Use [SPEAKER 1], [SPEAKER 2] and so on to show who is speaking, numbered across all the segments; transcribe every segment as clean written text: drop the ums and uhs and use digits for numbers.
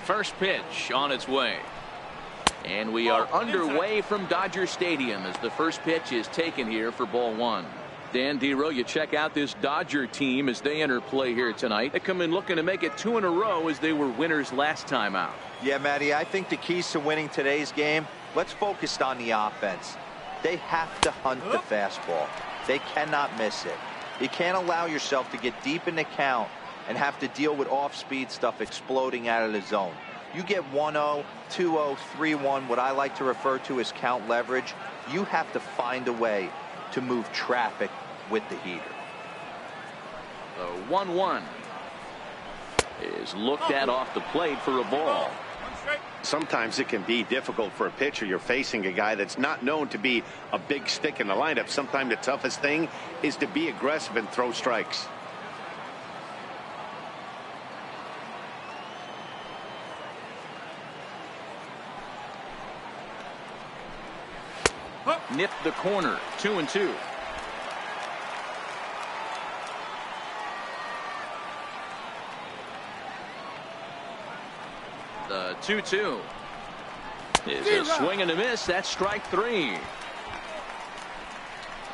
[SPEAKER 1] First pitch on its way. And we are underway from Dodger Stadium as the first pitch is taken here for ball one. Dan Dero, you check out this Dodger team as they enter play here tonight. They come in looking to make it 2 in a row as they were winners last time out.
[SPEAKER 2] Yeah, Matty, I think the keys to winning today's game, let's focus on the offense. They have to hunt the fastball. They cannot miss it. You can't allow yourself to get deep in the count and have to deal with off-speed stuff exploding out of the zone. You get 1-0, 2-0, 3-1, what I like to refer to as count leverage. You have to find a way to move traffic with the heater.
[SPEAKER 1] The 1-1 is looked at off the plate for a ball.
[SPEAKER 3] Sometimes it can be difficult for a pitcher. You're facing a guy that's not known to be a big stick in the lineup. Sometimes the toughest thing is to be aggressive and throw strikes.
[SPEAKER 1] Nipped the corner. 2-2. The 2-2 is a swing and a miss. That's strike 3.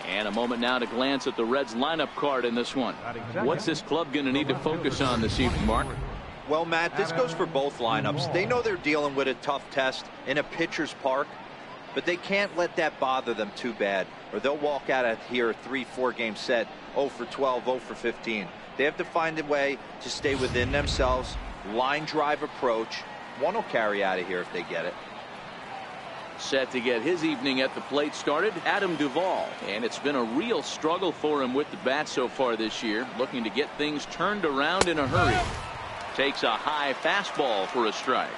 [SPEAKER 1] And a moment now to glance at the Reds lineup card in this one. What's this club going to need to focus on this evening, Mark?
[SPEAKER 2] Well, Matt, this goes for both lineups. They know they're dealing with a tough test in a pitcher's park, but they can't let that bother them too bad, or they'll walk out of here a 3-4 game set 0 for 12, 0 for 15. They have to find a way to stay within themselves. Line drive approach. One will carry out of here if they get it.
[SPEAKER 1] Set to get his evening at the plate started, Adam Duvall. And it's been a real struggle for him with the bat so far this year, looking to get things turned around in a hurry. Takes a high fastball for a strike.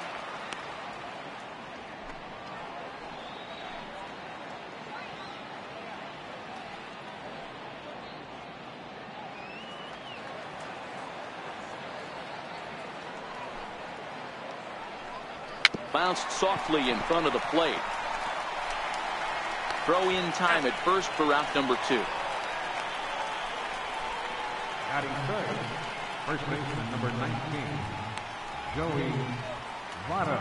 [SPEAKER 1] Bounced softly in front of the plate. Throw in time at first for out number 2.
[SPEAKER 4] Batting third, first baseman number 19, Joey Votto.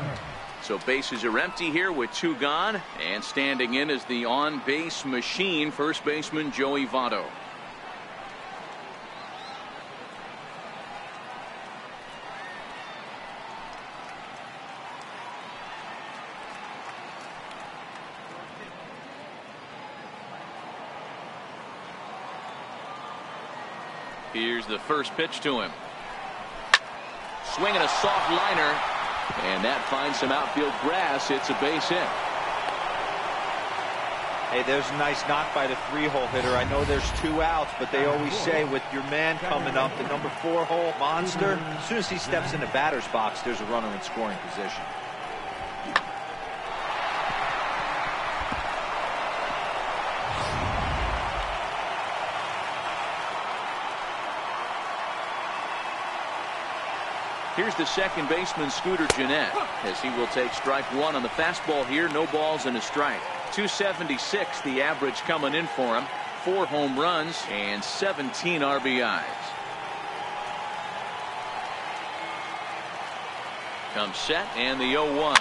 [SPEAKER 1] So bases are empty here with 2 gone, and standing in is the on-base machine, first baseman Joey Votto. Here's the first pitch to him. Swinging a soft liner, and that finds some outfield grass. It's a base hit.
[SPEAKER 2] Hey, there's a nice knock by the 3-hole hitter. I know there's 2 outs, but they always say with your man coming up, the number 4-hole monster, as soon as he steps in the batter's box, there's a runner in scoring position.
[SPEAKER 1] Here's the second baseman, Scooter Gennett, as he will take strike 1 on the fastball here. No balls and a strike. 276 the average coming in for him. 4 home runs and 17 RBIs. Comes set, and the 0-1.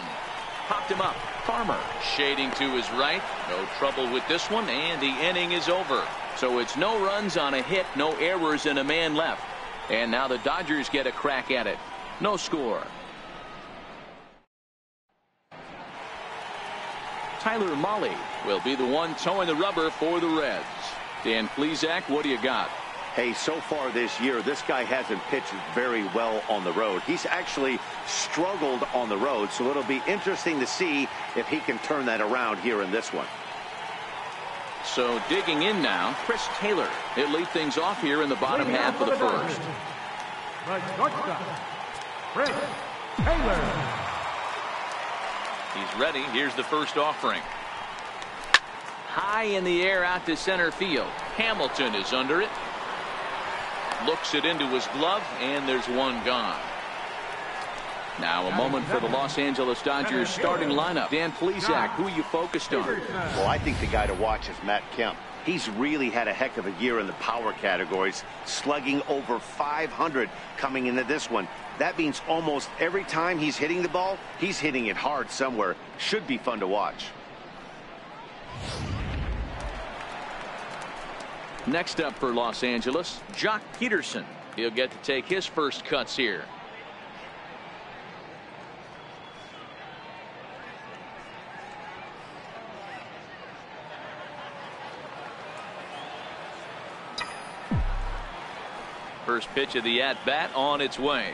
[SPEAKER 1] Popped him up. Farmer shading to his right. No trouble with this one, and the inning is over. So it's no runs on a hit, no errors, and a man left. And now the Dodgers get a crack at it. No score. Tyler Mahle will be the one towing the rubber for the Reds. Dan Plesac, what do you got?
[SPEAKER 3] Hey, so far this year, this guy hasn't pitched very well on the road. He's actually struggled on the road, so it'll be interesting to see if he can turn that around here in this one.
[SPEAKER 1] So digging in now, Chris Taylor. He'll lead things off here in the bottom half of the first.
[SPEAKER 4] Chris Taylor.
[SPEAKER 1] He's ready. Here's the first offering. High in the air out to center field. Hamilton is under it. Looks it into his glove, and there's one gone. Now a moment for the Los Angeles Dodgers starting lineup. Dan Plesac, who are you focused on?
[SPEAKER 3] Well, I think the guy to watch is Matt Kemp. He's really had a heck of a year in the power categories, slugging over 500 coming into this one. That means almost every time he's hitting the ball, he's hitting it hard somewhere. Should be fun to watch.
[SPEAKER 1] Next up for Los Angeles, Jock Peterson. He'll get to take his first cuts here. First pitch of the at-bat on its way.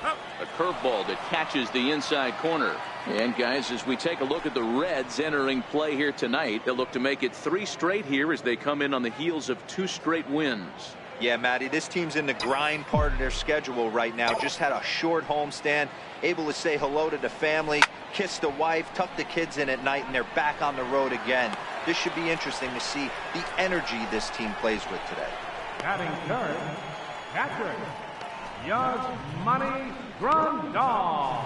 [SPEAKER 1] A curveball that catches the inside corner. And guys, as we take a look at the Reds entering play here tonight, they'll look to make it 3 straight here as they come in on the heels of 2 straight wins.
[SPEAKER 2] Yeah, Matty, this team's in the grind part of their schedule right now. Just had a short homestand, able to say hello to the family, kiss the wife, tuck the kids in at night, and they're back on the road again. This should be interesting to see the energy this team plays with today.
[SPEAKER 4] Batting third, Patrick Yasmani Grandal.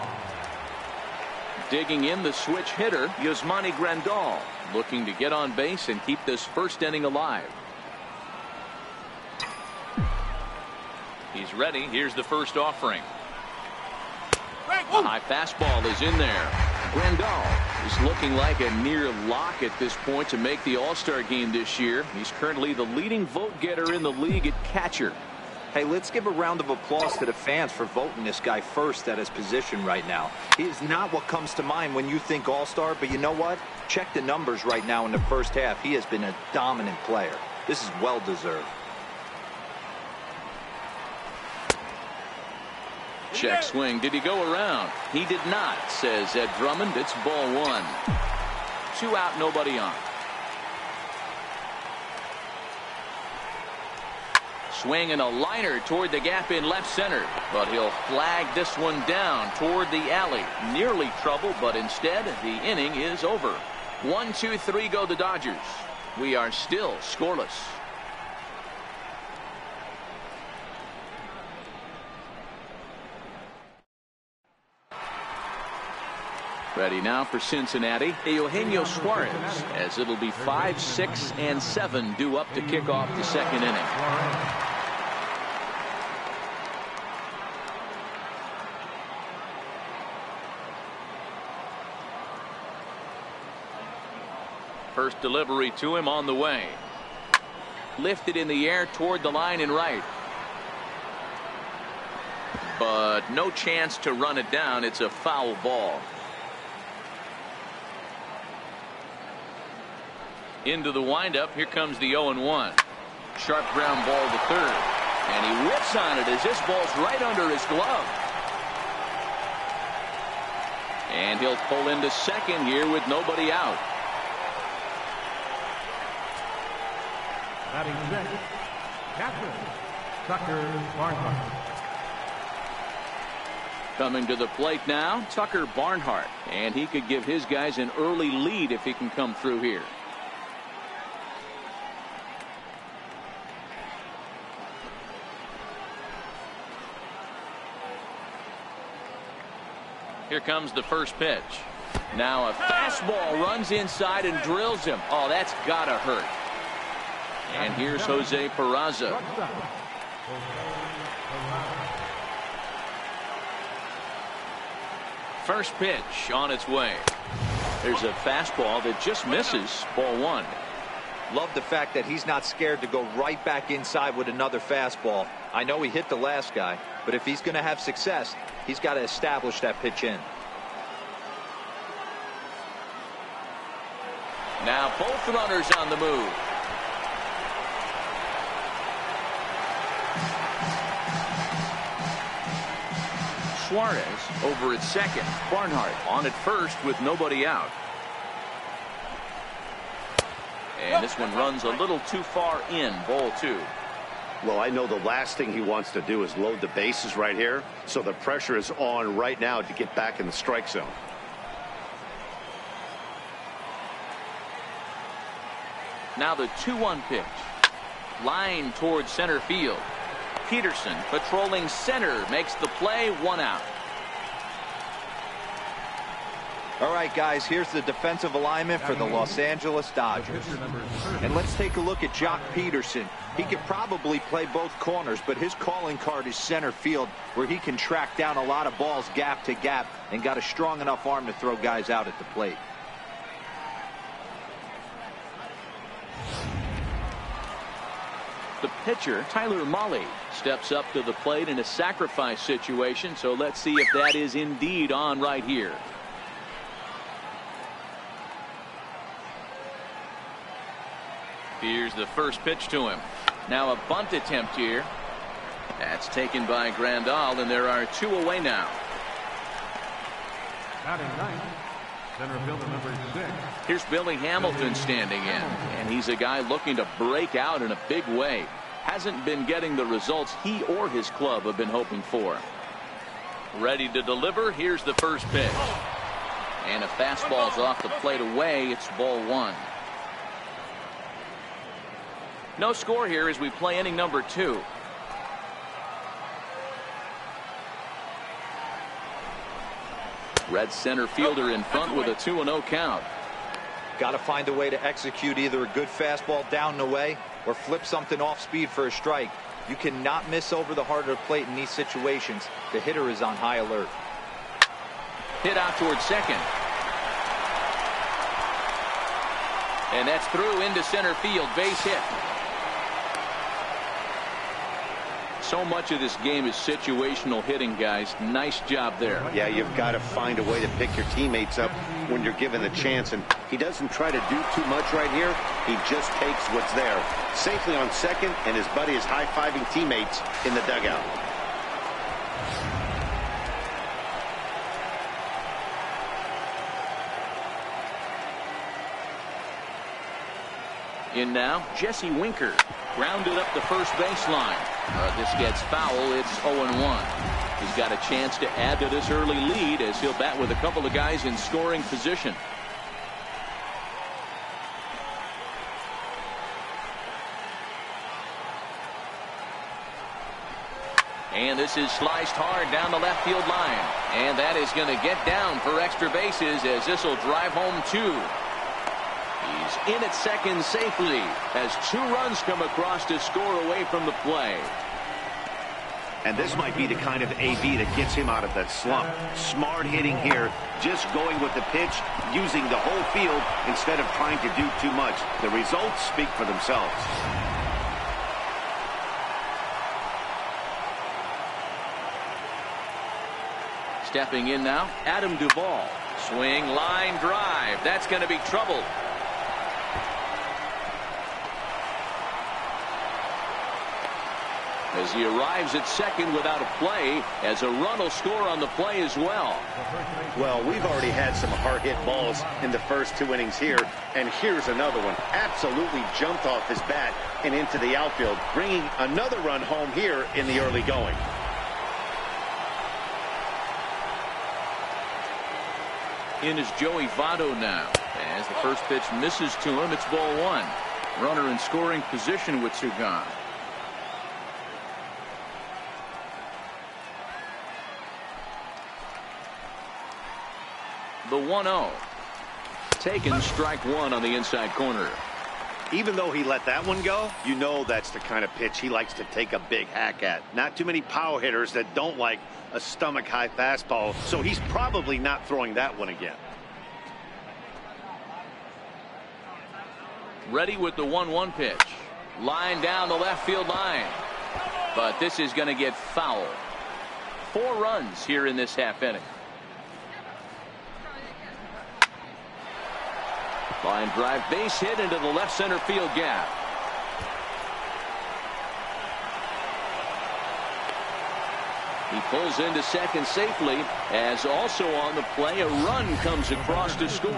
[SPEAKER 1] Digging in, the switch hitter, Yasmani Grandal, looking to get on base and keep this first inning alive. He's ready. Here's the first offering. A high fastball is in there. Grandal is looking like a near lock at this point to make the All-Star game this year. He's currently the leading vote getter in the league at catcher.
[SPEAKER 2] Hey, let's give a round of applause to the fans for voting this guy first at his position right now. He is not what comes to mind when you think All-Star, but you know what? Check the numbers right now in the first half. He has been a dominant player. This is well-deserved.
[SPEAKER 1] Check swing. Did he go around? He did not, says Ed Drummond. It's ball 1. 2 out, nobody on. Swing and a liner toward the gap in left center, but he'll flag this one down toward the alley. Nearly trouble, but instead the inning is over. 1, 2, 3 go the Dodgers. We are still scoreless. Ready now for Cincinnati, Eugenio Suarez, as it'll be 5, 6, and 7 due up to kick off the second inning. First delivery to him on the way. Lifted in the air toward the line and right. But no chance to run it down. It's a foul ball. Into the windup. Here comes the 0-1. Sharp ground ball to third. And he whips on it as this ball's right under his glove. And he'll pull into second here with nobody out.
[SPEAKER 4] Batting sixth, catcher Tucker Barnhart.
[SPEAKER 1] Coming to the plate now, Tucker Barnhart. And he could give his guys an early lead if he can come through here. Here comes the first pitch. Now a fastball runs inside and drills him. Oh, that's gotta hurt. And here's Jose Peraza. First pitch on its way. There's a fastball that just misses. Ball 1.
[SPEAKER 2] Love the fact that he's not scared to go right back inside with another fastball. I know he hit the last guy, but if he's going to have success, he's got to establish that pitch in.
[SPEAKER 1] Now both runners on the move. Suarez over at second. Barnhart on at first with nobody out. And this one runs a little too far in. Ball 2.
[SPEAKER 3] Well, I know the last thing he wants to do is load the bases right here, so the pressure is on right now to get back in the strike zone.
[SPEAKER 1] Now the 2-1 pitch. Line towards center field. Peterson patrolling center makes the play. 1 out.
[SPEAKER 2] All right, guys, here's the defensive alignment for the Los Angeles Dodgers. And let's take a look at Jock Peterson. He could probably play both corners, but his calling card is center field, where he can track down a lot of balls gap to gap and got a strong enough arm to throw guys out at the plate.
[SPEAKER 1] The pitcher, Tyler Mahle, steps up to the plate in a sacrifice situation, so let's see if that is indeed on right here. Here's the first pitch to him. Now a bunt attempt here. That's taken by Grandal, and there are 2 away now.
[SPEAKER 4] Batting ninth, center fielder number 6.
[SPEAKER 1] Here's Billy Hamilton standing in, and he's a guy looking to break out in a big way. Hasn't been getting the results he or his club have been hoping for. Ready to deliver. Here's the first pitch. And a fastball's off the plate away. It's ball 1. No score here as we play inning number 2. Red center fielder in front with a 2-0 count.
[SPEAKER 2] Got to find a way to execute either a good fastball down and away or flip something off speed for a strike. You cannot miss over the heart of the plate in these situations. The hitter is on high alert.
[SPEAKER 1] Hit out towards second. And that's through into center field. Base hit. So much of this game is situational hitting, guys. Nice job there.
[SPEAKER 3] Yeah, you've got to find a way to pick your teammates up when you're given the chance, and he doesn't try to do too much right here. He just takes what's there. Safely on second, and his buddy is high-fiving teammates in the dugout.
[SPEAKER 1] In now, Jesse Winker. Grounded up the first baseline. This gets foul. It's 0-1. He's got a chance to add to this early lead as he'll bat with a couple of guys in scoring position. And this is sliced hard down the left field line. And that is going to get down for extra bases as this will drive home 2. He's in at second safely as 2 runs come across to score away from the play.
[SPEAKER 3] And this might be the kind of AB that gets him out of that slump. Smart hitting here, just going with the pitch, using the whole field instead of trying to do too much. The results speak for themselves.
[SPEAKER 1] Stepping in now, Adam Duvall. Swing, line drive. That's going to be trouble. As he arrives at second without a play, as a run will score on the play as well.
[SPEAKER 3] Well, we've already had some hard-hit balls in the first 2 innings here, and here's another one. Absolutely jumped off his bat and into the outfield, bringing another run home here in the early going.
[SPEAKER 1] In is Joey Votto now. As the first pitch misses to him, it's ball 1. Runner in scoring position with 2 gone. The 1-0. Taken, strike 1 on the inside corner.
[SPEAKER 3] Even though he let that one go, you know that's the kind of pitch he likes to take a big hack at. Not too many power hitters that don't like a stomach-high fastball, so he's probably not throwing that one again.
[SPEAKER 1] Ready with the 1-1 pitch. Line down the left field line. But this is going to get foul. 4 runs here in this half inning. Line drive, base hit into the left center field gap. He pulls into second safely, as also on the play a run comes across to score.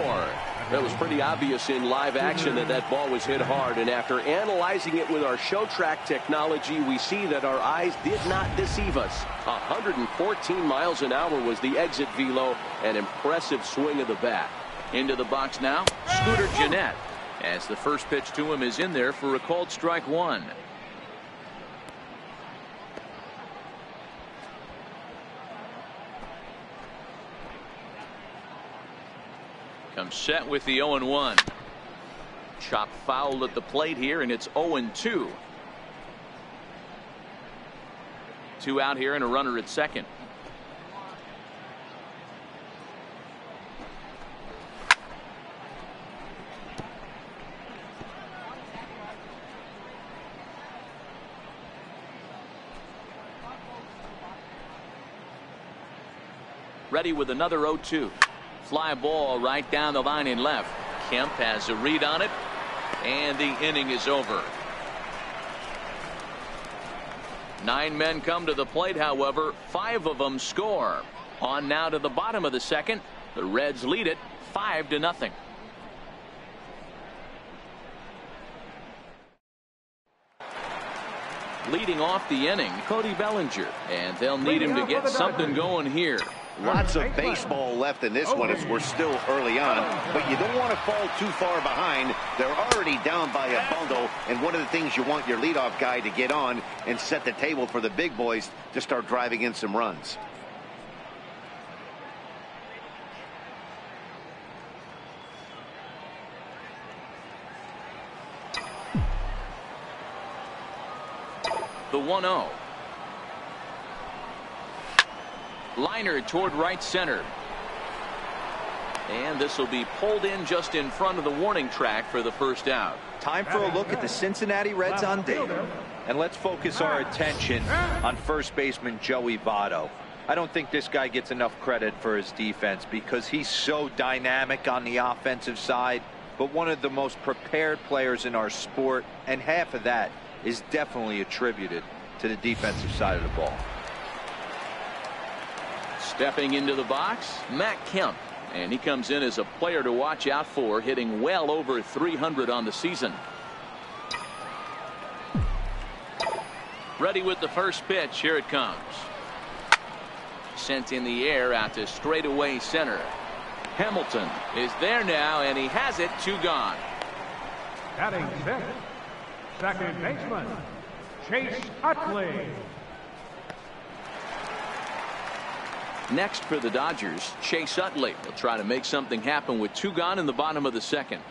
[SPEAKER 1] That was pretty obvious in live action that ball was hit hard, and after analyzing it with our show track technology, we see that our eyes did not deceive us. 114 miles an hour was the exit velo, an impressive swing of the bat. Into the box now, Scooter Gennett, as the first pitch to him is in there for a called strike 1. Comes set with the 0-1. Chop foul at the plate here, and it's 0-2. 2 out here and a runner at second. Ready with another 0-2. Fly ball right down the line in left. Kemp has a read on it, and the inning is over. 9 men come to the plate, however, 5 of them score. On now to the bottom of the second. The Reds lead it 5-0. Leading off the inning, Cody Bellinger, and they'll need him to get something going here.
[SPEAKER 3] Lots of baseball left in this one as we're still early on, but you don't want to fall too far behind. They're already down by a bundle, and one of the things you want your leadoff guy to get on and set the table for the big boys to start driving in some runs.
[SPEAKER 1] The 1-0. Liner toward right center. And this will be pulled in just in front of the warning track for the first out.
[SPEAKER 2] Time for a look at the Cincinnati Reds on data. And let's focus our attention on first baseman Joey Votto. I don't think this guy gets enough credit for his defense because he's so dynamic on the offensive side, but one of the most prepared players in our sport, and half of that is definitely attributed to the defensive side of the ball.
[SPEAKER 1] Stepping into the box, Matt Kemp, and he comes in as a player to watch out for, hitting well over 300 on the season. Ready with the first pitch. Here it comes. Sent in the air out to straightaway center. Hamilton is there now, and he has it. 2 gone.
[SPEAKER 4] Batting sixth, second baseman, Chase Utley.
[SPEAKER 1] Next for the Dodgers, Chase Utley will try to make something happen with 2 gone in the bottom of the second.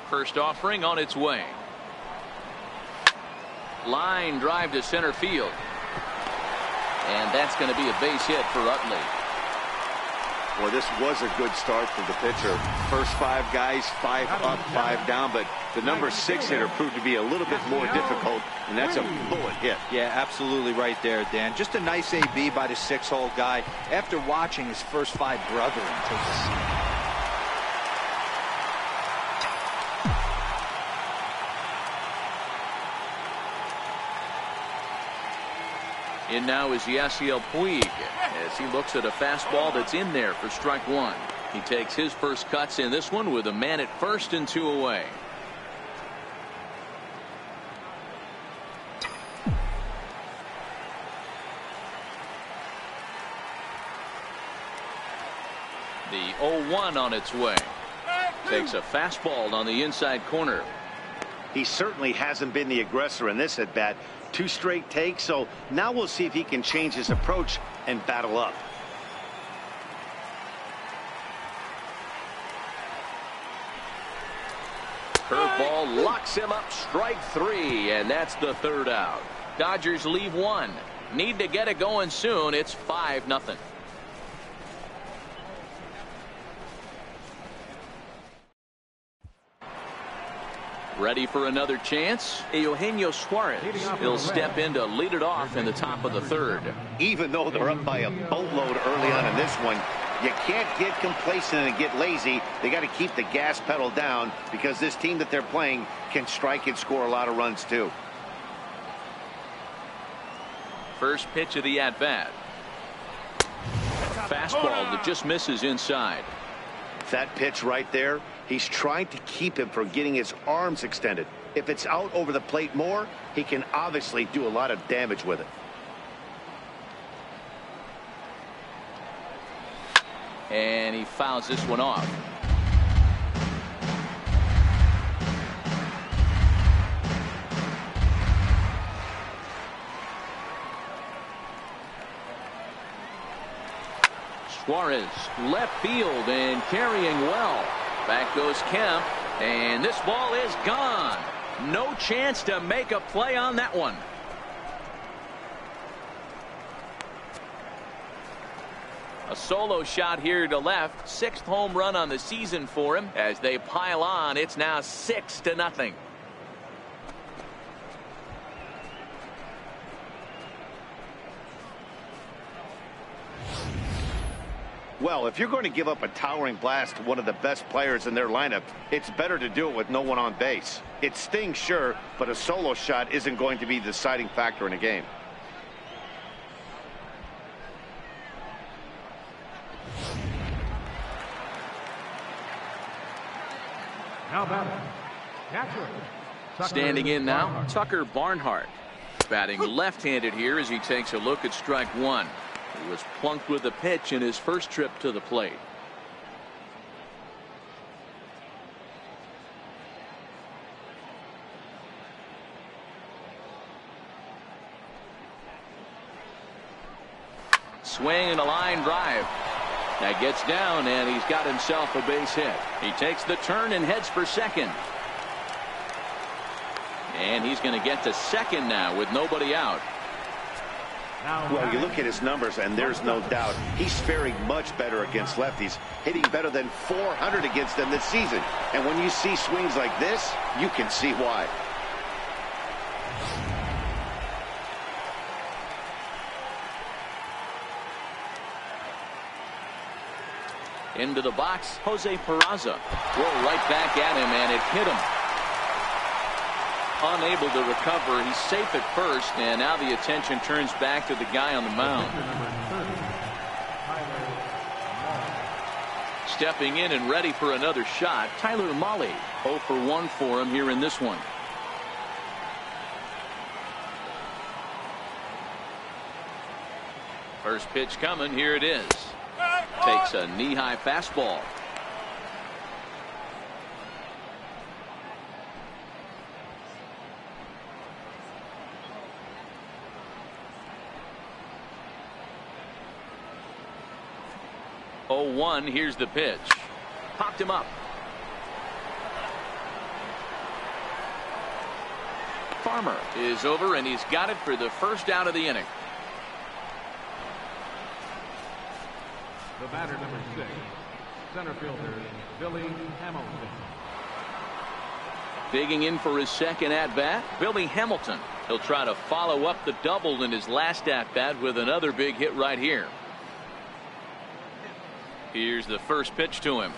[SPEAKER 1] First offering on its way. Line drive to center field. And that's going to be a base hit for Utley.
[SPEAKER 3] Well, this was a good start for the pitcher. First 5 guys, 5 up, 5 down, but the number 6 hitter proved to be a little bit more difficult, and that's a bullet hit.
[SPEAKER 2] Yeah, absolutely right there, Dan. Just a nice AB by the 6-hole guy after watching his first 5 brethren take a seat.
[SPEAKER 1] In now is Yasiel Puig as he looks at a fastball that's in there for strike 1. He takes his first cuts in this one with a man at first and 2 away. The 0-1 on its way. Takes a fastball on the inside corner.
[SPEAKER 3] He certainly hasn't been the aggressor in this at bat. 2 straight takes, so now we'll see if he can change his approach and battle up.
[SPEAKER 1] Curveball locks him up. Strike 3, and that's the 3rd out. Dodgers leave 1. Need to get it going soon. It's 5-0. Ready for another chance? Eugenio Suarez. He'll step in to lead it off in the top of the 3rd.
[SPEAKER 3] Even though they're up by a boatload early on in this one, you can't get complacent and get lazy. They got to keep the gas pedal down because this team that they're playing can strike and score a lot of runs too.
[SPEAKER 1] First pitch of the at-bat. Fastball that just misses inside.
[SPEAKER 3] That pitch right there, he's trying to keep him from getting his arms extended. If it's out over the plate more, he can obviously do a lot of damage with it.
[SPEAKER 1] And he fouls this one off. Suarez, left field and carrying well. Back goes Kemp, and this ball is gone. No chance to make a play on that one. A solo shot here to left. 6th home run on the season for him. As they pile on, it's now 6-0.
[SPEAKER 3] Well, if you're going to give up a towering blast to one of the best players in their lineup, it's better to do it with no one on base. It stings, sure, but a solo shot isn't going to be the deciding factor in a game.
[SPEAKER 4] Now batting, catcher.
[SPEAKER 1] Standing in now,
[SPEAKER 4] Barnhart.
[SPEAKER 1] Tucker Barnhart. Batting left-handed here as he takes a look at strike one. He was plunked with a pitch in his first trip to the plate. Swing and a line drive. That gets down, and he's got himself a base hit. He takes the turn and heads for second. And he's going to get to second now with nobody out.
[SPEAKER 3] Well, you look at his numbers, and there's no doubt he's faring much better against lefties, hitting better than 400 against them this season. And when you see swings like this, you can see why.
[SPEAKER 1] Into the box, Jose Peraza. Roll right back at him, and it hit him. Unable to recover. He's safe at first, and now the attention turns back to the guy on the mound. Stepping in and ready for another shot, Tyler Mahle. 0 for 1 for him here in this one. First pitch coming. Here it is. Takes a knee-high fastball. Oh, 1. Here's the pitch. Popped him up. Farmer is over, and he's got it for the first out of the inning.
[SPEAKER 4] The batter, number 6, center fielder Billy Hamilton.
[SPEAKER 1] Digging in for his second at-bat, Billy Hamilton. He'll try to follow up the double in his last at-bat with another big hit right here. Here's the first pitch to him.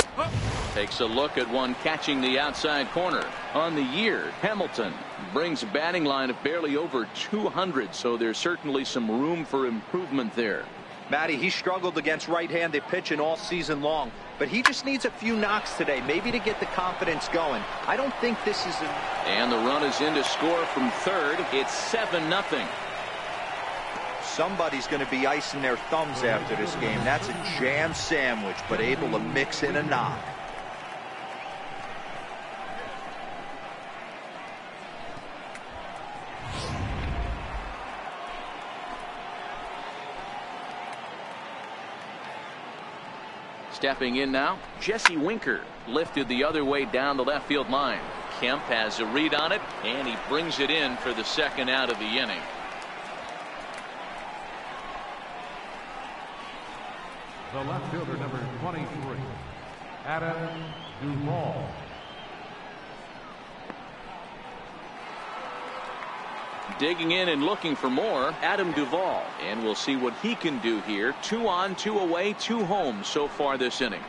[SPEAKER 1] Takes a look at one catching the outside corner. On the year, Hamilton brings a batting line of barely over 200, so there's certainly some room for improvement there.
[SPEAKER 2] Matty, he struggled against right-handed pitching all season long, but he just needs a few knocks today, maybe to get the confidence going. I don't think this is
[SPEAKER 1] And the run is in to score from third. It's 7-0.
[SPEAKER 2] Somebody's going to be icing their thumbs after this game. That's a jam sandwich, but able to mix in a knock.
[SPEAKER 1] Stepping in now, Jesse Winker lifted the other way down the left field line. Kemp has a read on it, and he brings it in for the second out of the inning.
[SPEAKER 4] The left fielder, number 23, Adam Duvall.
[SPEAKER 1] Digging in and looking for more, Adam Duvall. And we'll see what he can do here. 2 on, 2 away, 2 home so far this inning.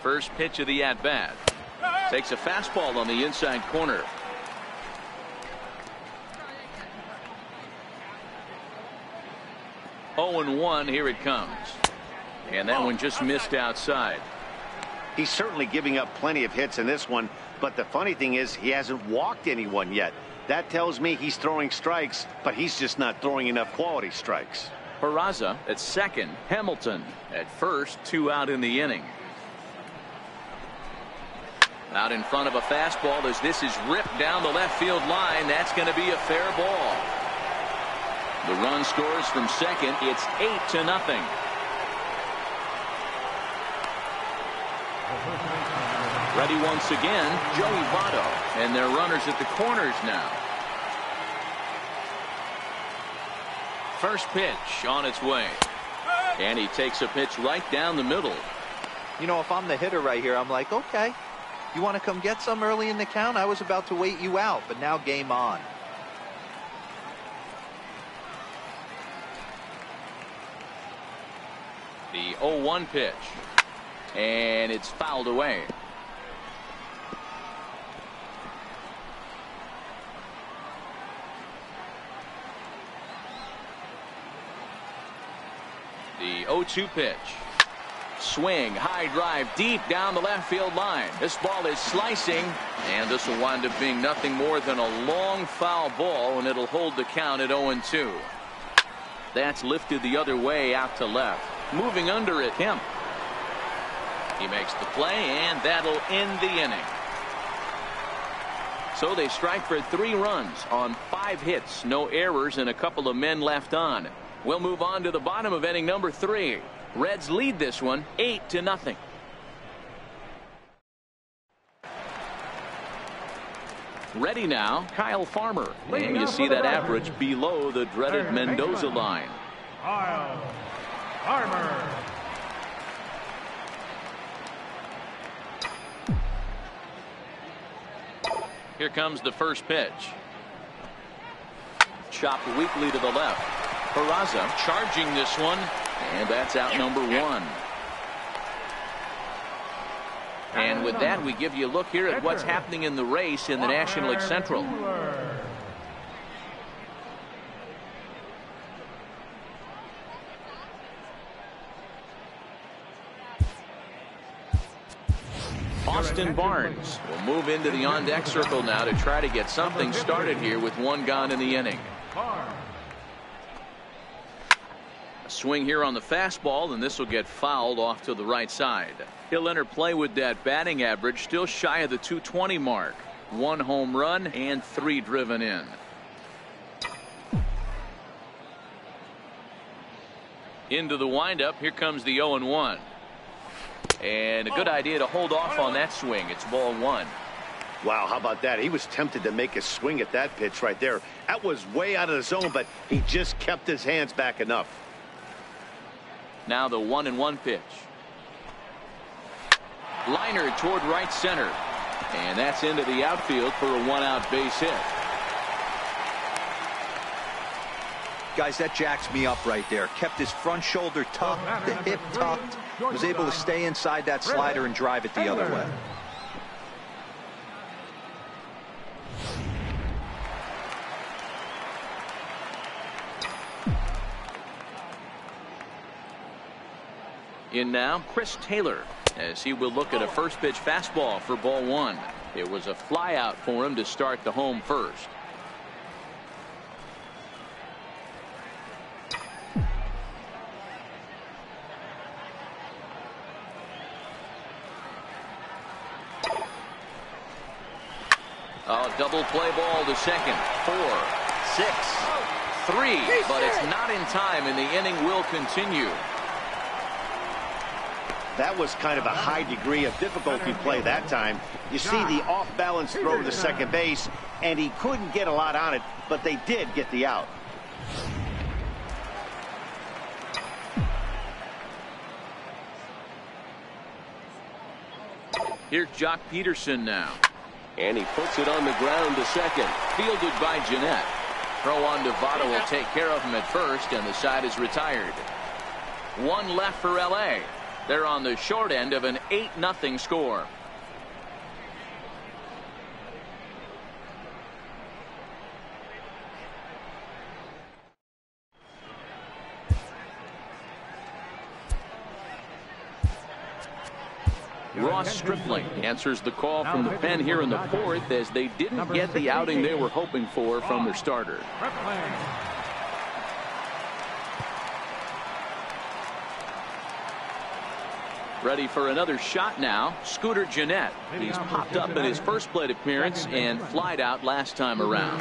[SPEAKER 1] First pitch of the at-bat. Takes a fastball on the inside corner. Oh, and 1. Here it comes. And that one just missed outside.
[SPEAKER 3] He's certainly giving up plenty of hits in this one, but the funny thing is he hasn't walked anyone yet. That tells me he's throwing strikes, but he's just not throwing enough quality strikes.
[SPEAKER 1] Peraza at second, Hamilton at first, 2 out in the inning. Out in front of a fastball as this is ripped down the left field line. That's going to be a fair ball. The run scores from second. It's 8-0. Ready once again, Joey Votto. And they're runners at the corners now. First pitch on its way. And he takes a pitch right down the middle.
[SPEAKER 2] You know, if I'm the hitter right here, I'm like, okay, you want to come get some early in the count? I was about to wait you out, but now game on.
[SPEAKER 1] The 0-1 pitch. And it's fouled away. The 0-2 pitch. Swing, high drive, deep down the left field line. This ball is slicing, and this will wind up being nothing more than a long foul ball, and it'll hold the count at 0-2. That's lifted the other way out to left. Moving under it, Kemp. He makes the play, and that'll end the inning. So they strike for 3 runs on 5 hits, no errors, and a couple of men left on. We'll move on to the bottom of inning number 3. Reds lead this one 8-0. Ready now, Kyle Farmer. And you see that average below the dreaded Mendoza line.
[SPEAKER 4] Kyle Farmer.
[SPEAKER 1] Here comes the first pitch. Chopped weakly to the left. Peraza charging this one, and that's out number 1. And with that, we give you a look here at what's happening in the race in the National League Central. Austin Barnes will move into the on-deck circle now to try to get something started here with 1 gone in the inning. A swing here on the fastball, and this will get fouled off to the right side. He'll enter play with that batting average still shy of the 220 mark. 1 home run and 3 driven in. Into the windup. Here comes the 0-1. And a good idea to hold off on that swing. It's ball 1.
[SPEAKER 3] Wow, how about that? He was tempted to make a swing at that pitch right there. That was way out of the zone, but he just kept his hands back enough.
[SPEAKER 1] Now the 1-1 pitch. Liner toward right center. And that's into the outfield for a 1-out base hit.
[SPEAKER 2] Guys, that jacks me up right there. Kept his front shoulder tucked, the hip tucked. Was able to stay inside that slider and drive it the other way.
[SPEAKER 1] In now, Chris Taylor, as he will look at a first pitch fastball for ball 1. It was a fly out for him to start the home first. A double play ball to second. 4, 6, 3, but it's not in time, and the inning will continue.
[SPEAKER 3] That was kind of a high degree of difficulty play that time. You see the off-balance throw to second base, and he couldn't get a lot on it, but they did get the out.
[SPEAKER 1] Here's Jock Peterson now. And he puts it on the ground to second. Fielded by Jeanette. Throw on to Votto will take care of him at first, and the side is retired. 1 left for L.A. They're on the short end of an 8-0 score. Ross Stripling answers the call from the pen here in the 4th, as they didn't get the outing they were hoping for from their starter. Ready for another shot now. Scooter Jeanette. He's popped up in his first plate appearance and flied out last time around.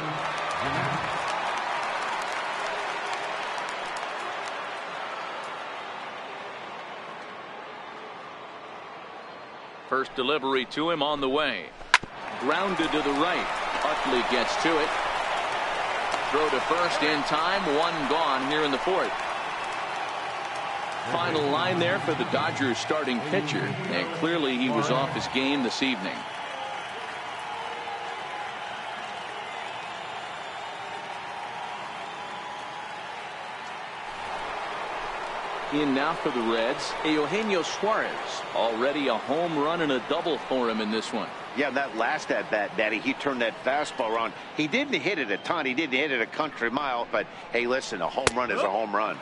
[SPEAKER 1] First delivery to him on the way. Grounded to the right. Utley gets to it. Throw to first in time. One gone here in the fourth. Final line there for the Dodgers starting pitcher, and clearly he was off his game this evening. In now for the Reds, Eugenio Suarez. Already a home run and a double for him in this one.
[SPEAKER 3] Yeah, that last at bat, Daddy, he turned that fastball around. He didn't hit it a ton. He didn't hit it a country mile. But, hey, listen, a home run is a home run.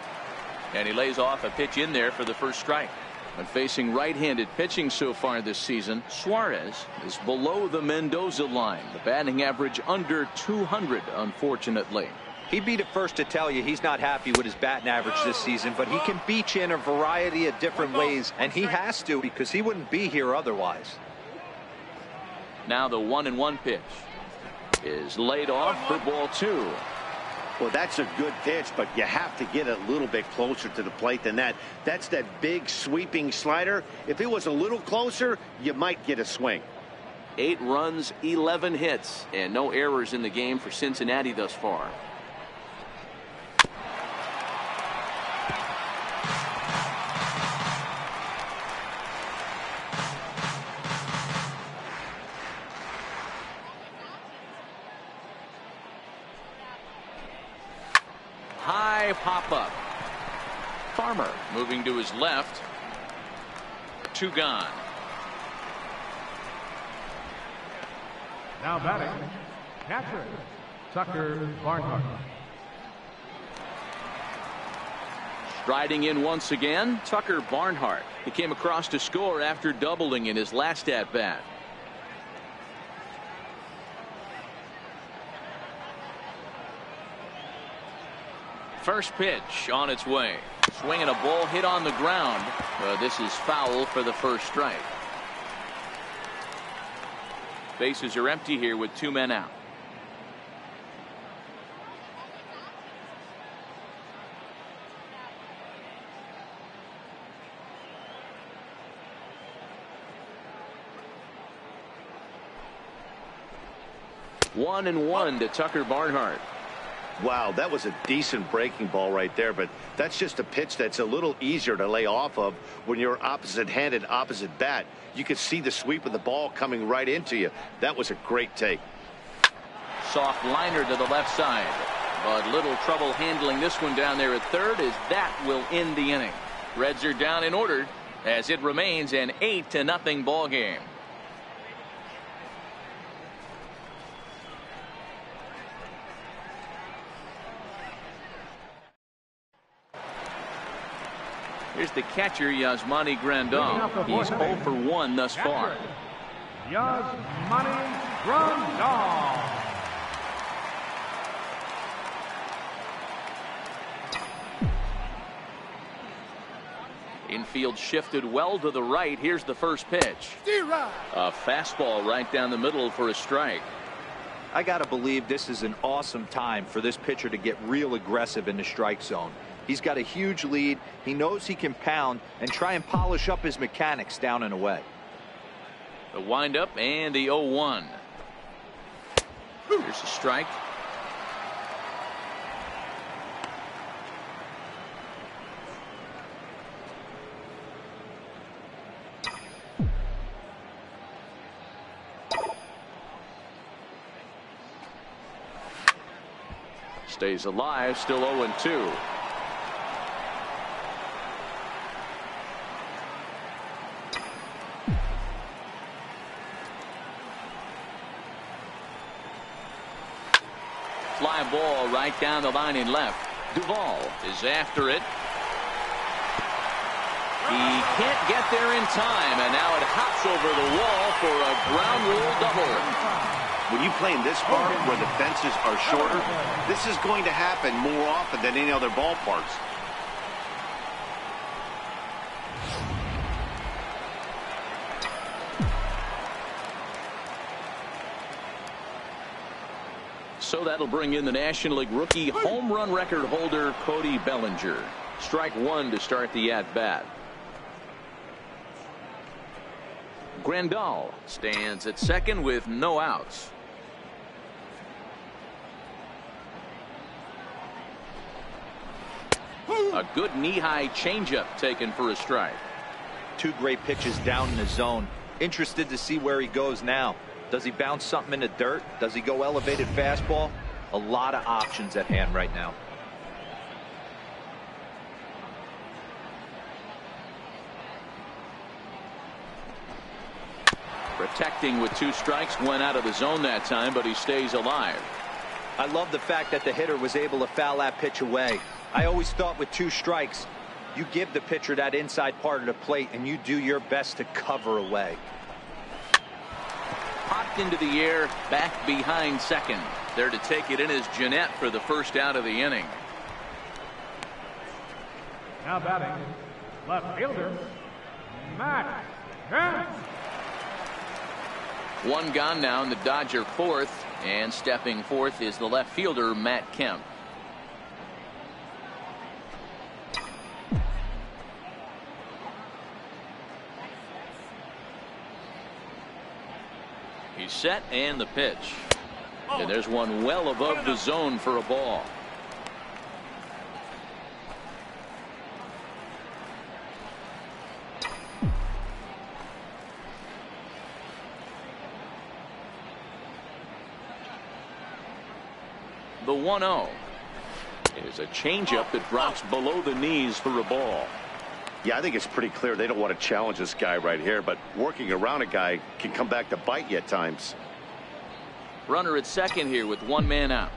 [SPEAKER 1] And he lays off a pitch in there for the first strike. When facing right-handed pitching so far this season, Suarez is below the Mendoza line. The batting average under 200, unfortunately.
[SPEAKER 2] He'd be the first to tell you he's not happy with his batting average this season, but he can beat you in a variety of different ways, and he has to because he wouldn't be here otherwise.
[SPEAKER 1] Now the 1-1 pitch is laid off for ball 2.
[SPEAKER 3] Well, that's a good pitch, but you have to get a little bit closer to the plate than that. That's that big sweeping slider. If it was a little closer, you might get a swing.
[SPEAKER 1] 8 runs, 11 hits, and no errors in the game for Cincinnati thus far. High pop-up. Farmer moving to his left. 2 gone.
[SPEAKER 4] Now batting, catcher, Tucker Barnhart.
[SPEAKER 1] Striding in once again, Tucker Barnhart. He came across to score after doubling in his last at-bat. First pitch on its way. Swinging a ball hit on the ground. This is foul for the first strike. Bases are empty here with 2 men out. One and one to Tucker Barnhart.
[SPEAKER 3] Wow, that was a decent breaking ball right there, but that's just a pitch that's a little easier to lay off of when you're opposite-handed, opposite bat. You could see the sweep of the ball coming right into you. That was a great take.
[SPEAKER 1] Soft liner to the left side, but little trouble handling this one down there at third, as that will end the inning. Reds are down in order as it remains an 8-0 ball game. Here's the catcher, Yasmani Grandal. He's 0 for 1 thus far.
[SPEAKER 4] Yasmani Grandal.
[SPEAKER 1] Infield shifted well to the right. Here's the first pitch. A fastball right down the middle for a strike.
[SPEAKER 2] I got to believe this is an awesome time for this pitcher to get real aggressive in the strike zone. He's got a huge lead. He knows he can pound and try and polish up his mechanics down and away.
[SPEAKER 1] The windup and the 0-1. Here's a strike. Stays alive, still 0-2. Fly ball right down the line in left. Duvall is after it. He can't get there in time, and now it hops over the wall for a ground rule double.
[SPEAKER 3] When you play in this park where the fences are shorter, this is going to happen more often than any other ballparks.
[SPEAKER 1] So that'll bring in the National League rookie home run record holder Cody Bellinger. Strike 1 to start the at-bat. Grandal stands at second with no outs. A good knee-high changeup taken for a strike.
[SPEAKER 2] Two great pitches down in the zone. Interested to see where he goes now. Does he bounce something in the dirt? Does he go elevated fastball? A lot of options at hand right now.
[SPEAKER 1] Protecting with two strikes, went out of the zone that time, but he stays alive.
[SPEAKER 2] I love the fact that the hitter was able to foul that pitch away. I always thought with two strikes, you give the pitcher that inside part of the plate and you do your best to cover away.
[SPEAKER 1] Popped into the air, back behind second. There to take it in is Jeanette for the first out of the inning.
[SPEAKER 4] Now batting, left fielder, Matt Kemp.
[SPEAKER 1] One gone now in the Dodger fourth, and stepping forth is the left fielder, Matt Kemp. He's set, and the pitch. And there's one well above the zone for a ball. The 1-0 is a changeup that drops below the knees for a ball.
[SPEAKER 3] Yeah, I think it's pretty clear they don't want to challenge this guy right here, but working around a guy can come back to bite you at times.
[SPEAKER 1] Runner at second here with one man out.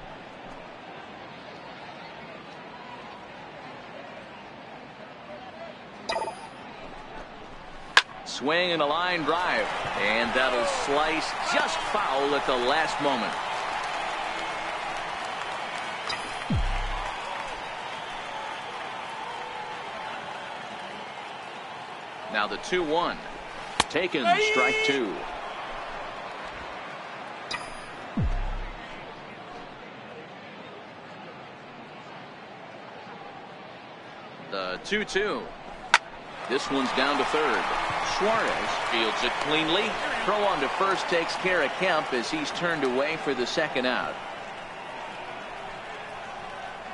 [SPEAKER 1] Swing and a line drive, and that'll slice just foul at the last moment. Now the 2-1. Taken, strike two. The 2-2. This one's down to third. Suarez fields it cleanly. Throw on to first takes care of Kemp as he's turned away for the second out.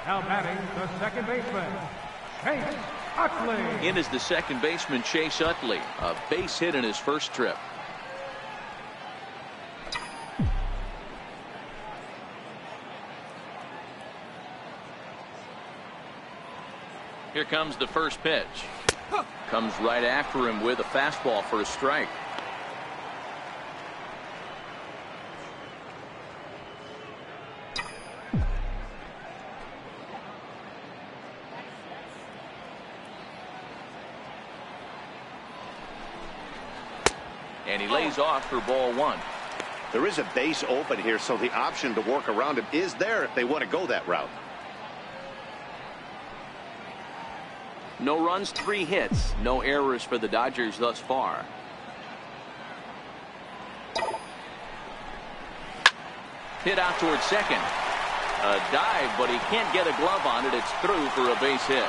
[SPEAKER 4] Now batting, the second baseman, Chase Utley.
[SPEAKER 1] In is the second baseman, Chase Utley. A base hit in his first trip. Here comes the first pitch. Comes right after him with a fastball for a strike. And he lays off for ball one.
[SPEAKER 3] There is a base open here, so the option to work around him is there if they want to go that route.
[SPEAKER 1] No runs, 3 hits, no errors for the Dodgers thus far. Hit out towards second. A dive, but he can't get a glove on it. It's through for a base hit.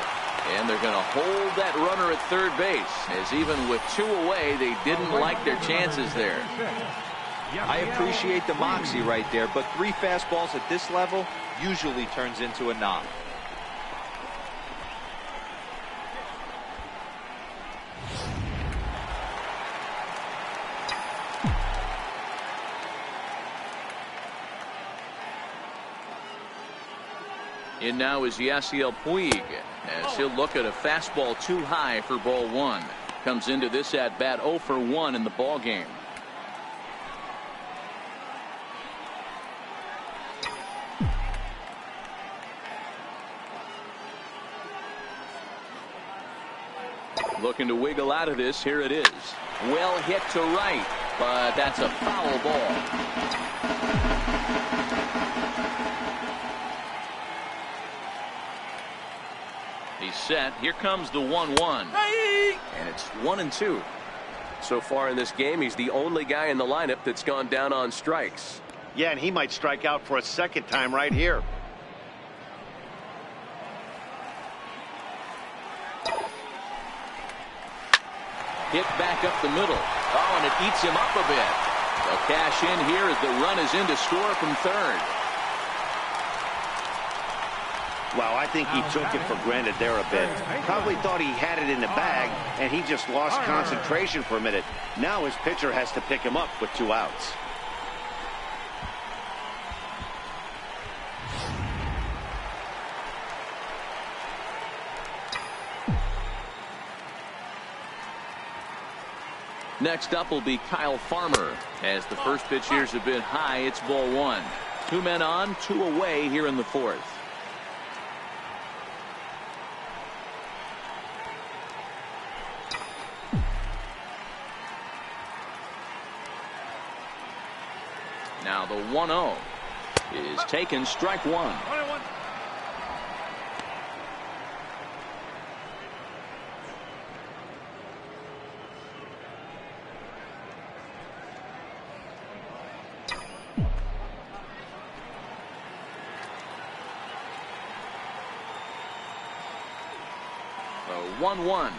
[SPEAKER 1] And they're going to hold that runner at third base, as even with 2 away, they didn't like their chances there.
[SPEAKER 2] I appreciate the moxie right there, but 3 fastballs at this level usually turns into a knock.
[SPEAKER 1] In now is Yasiel Puig, as he'll look at a fastball too high for ball one. Comes into this at bat 0 for 1 in the ball game. Looking to wiggle out of this. Here it is. Well hit to right, but that's a foul ball. He's set. Here comes the 1-1. And it's 1-2.
[SPEAKER 5] So far in this game, he's the only guy in the lineup that's gone down on strikes.
[SPEAKER 3] Yeah, and he might strike out for a second time right here.
[SPEAKER 1] Hit back up the middle. Oh, and it eats him up a bit. They'll cash in here as the run is in to score from third.
[SPEAKER 3] Wow, I think he took it for granted there a bit. Probably thought he had it in the bag, and he just lost concentration for a minute. Now his pitcher has to pick him up with 2 outs.
[SPEAKER 1] Next up will be Kyle Farmer. As the first pitch here is a bit high, it's ball 1. 2 men on, 2 away here in the 4th. Now the 1-0 is taken, strike 1. The 1-1.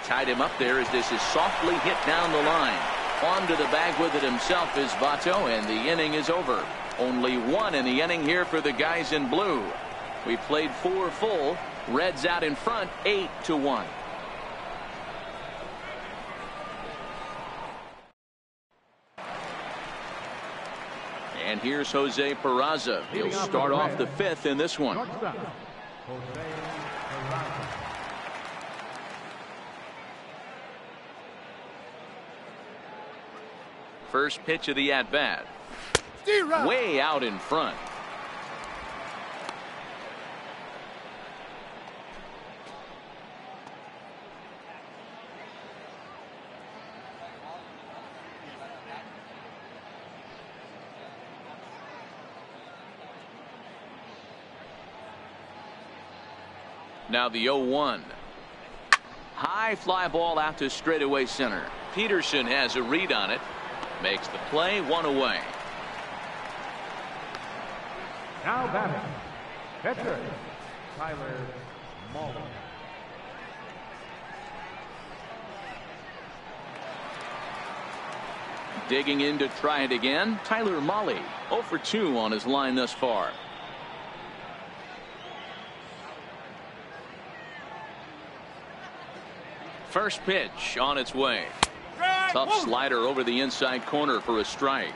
[SPEAKER 1] Tied him up there as this is softly hit down the line. Onto the bag with it himself is Votto, and the inning is over. Only 1 in the inning here for the guys in blue. We played 4 full. Reds out in front, 8-1. And here's Jose Peraza. He'll start off the 5th in this one. First pitch of the at-bat. Way out in front. Now the 0-1. High fly ball out to straightaway center. Peterson has a read on it. Makes the play, 1 away.
[SPEAKER 4] Now batting, pitcher, Tyler Mullen.
[SPEAKER 1] Digging in to try it again, Tyler Mullen, 0 for 2 on his line thus far. First pitch on its way. Tough slider over the inside corner for a strike.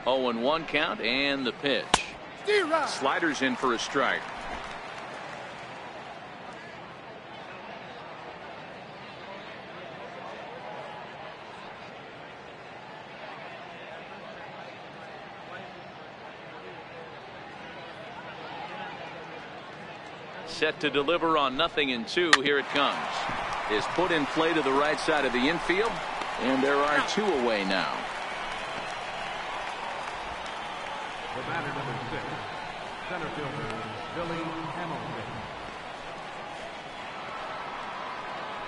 [SPEAKER 1] 0-1 count, and the pitch. Sliders in for a strike. Set to deliver on 0-2. Here it comes. Is put in play to the right side of the infield, and there are 2 away now.
[SPEAKER 4] The batter, number 6, center fielder Billy Hamilton.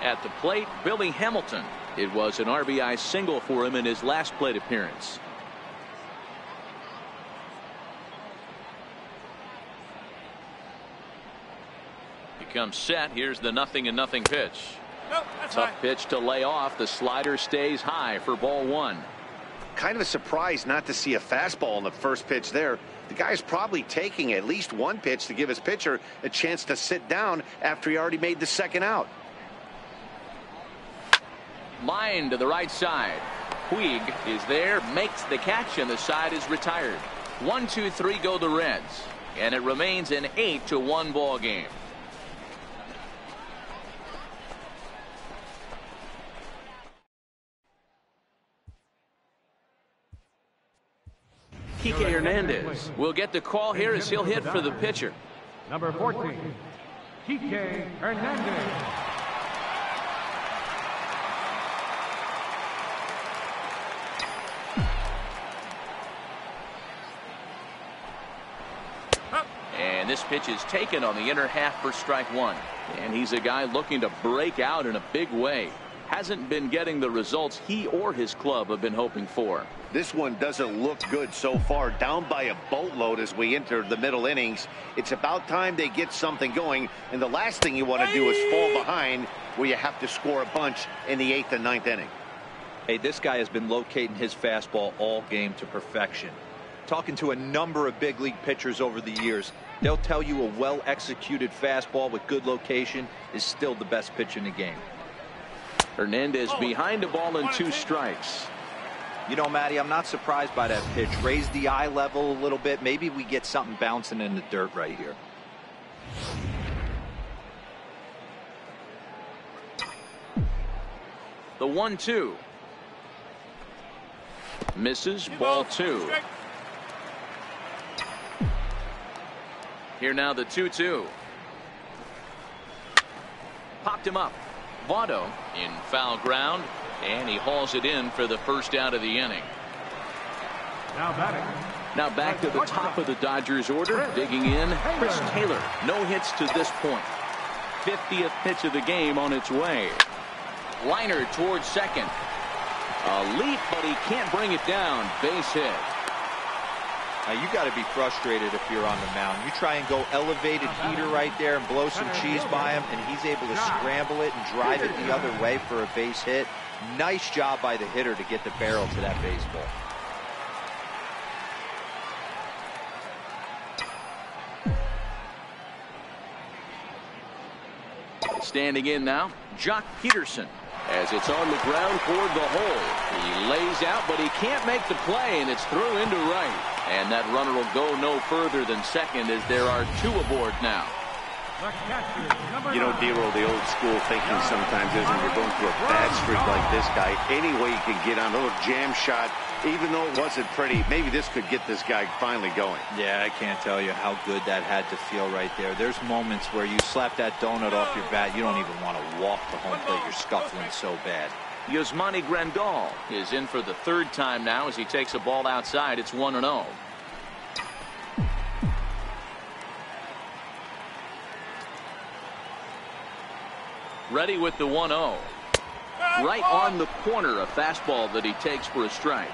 [SPEAKER 1] At the plate, Billy Hamilton. It was an RBI single for him in his last plate appearance. Comes set. Here's the 0-0 pitch. Tough pitch to lay off. The slider stays high for ball 1.
[SPEAKER 3] Kind of a surprise not to see a fastball on the first pitch there. The guy's probably taking at least 1 pitch to give his pitcher a chance to sit down after he already made the 2nd out.
[SPEAKER 1] Line to the right side. Puig is there, makes the catch, and the side is retired. 1-2-3 go the Reds, and it remains an 8-1 ball game. Kike Hernandez will get the call here as he'll hit for the pitcher.
[SPEAKER 4] Number 14, Kike Hernandez.
[SPEAKER 1] And this pitch is taken on the inner half for strike 1. And he's a guy looking to break out in a big way. hasn't been getting the results he or his club have been hoping for.
[SPEAKER 3] This one doesn't look good so far. Down by a boatload as we enter the middle innings. It's about time they get something going, and the last thing you want to do is fall behind where you have to score a bunch in the 8th and 9th inning.
[SPEAKER 2] Hey, this guy has been locating his fastball all game to perfection. Talking to a number of big league pitchers over the years, they'll tell you a well-executed fastball with good location is still the best pitch in the game.
[SPEAKER 1] Hernandez behind a ball and 2 strikes.
[SPEAKER 2] You know, Matty, I'm not surprised by that pitch. Raise the eye level a little bit. Maybe we get something bouncing in the dirt right here.
[SPEAKER 1] The 1-2. Misses, ball 2. Here now the 2-2. Popped him up. Votto in foul ground, and he hauls it in for the first out of the inning.
[SPEAKER 4] Now batting.
[SPEAKER 1] Now back to the top of the Dodgers order. Digging in, Chris Taylor. No hits to this point. 50th pitch of the game on its way. Liner towards second. A leap, but he can't bring it down. Base hit.
[SPEAKER 2] Now, you got to be frustrated if you're on the mound. You try and go elevated heater right there and blow some cheese by him, and he's able to scramble it and drive it the other way for a base hit. Nice job by the hitter to get the barrel to that baseball.
[SPEAKER 1] Standing in now, Jock Peterson. As it's on the ground toward the hole. He lays out, but he can't make the play, and it's through into right. And that runner will go no further than second as there are 2 aboard now.
[SPEAKER 3] You know, D-Roll, the old school thinking sometimes isn't you're going through a bad streak like this guy. Any way you can get on a little jam shot, even though it wasn't pretty, maybe this could get this guy finally going.
[SPEAKER 2] Yeah, I can't tell you how good that had to feel right there. There's moments where you slap that donut off your bat, you don't even want to walk to home plate. You're scuffling so bad.
[SPEAKER 1] Yasmani Grandal is in for the 3rd time now as he takes a ball outside. It's 1-0. Ready with the 1-0. Right on the corner, a fastball that he takes for a strike.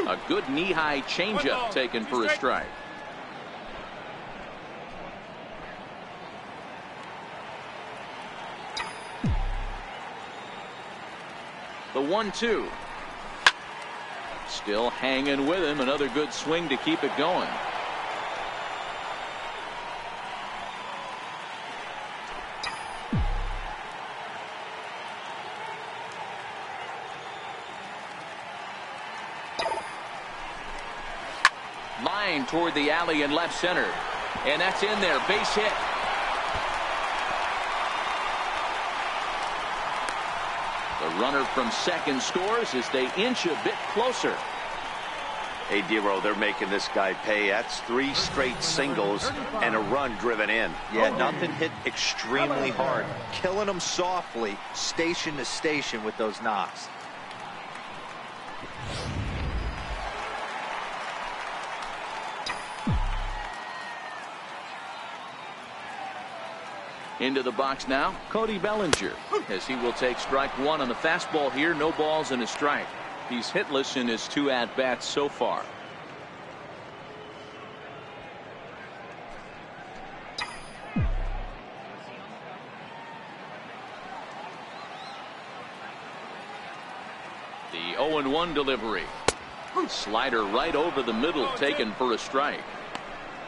[SPEAKER 1] A good knee-high changeup taken for a strike. The 1-2. Still hanging with him. Another good swing to keep it going. Line toward the alley in left center. And that's in there. Base hit. The runner from second scores as they inch a bit closer.
[SPEAKER 3] Hey, D-Roll, they're making this guy pay. That's 3 straight singles and a run driven in.
[SPEAKER 2] Yeah, nothing hit extremely hard. Killing them softly, station to station with those knocks.
[SPEAKER 1] Into the box now, Cody Bellinger, as he will take strike 1 on the fastball here. No balls and a strike. He's hitless in his 2 at-bats so far. The 0-1 delivery. Slider right over the middle, taken for a strike.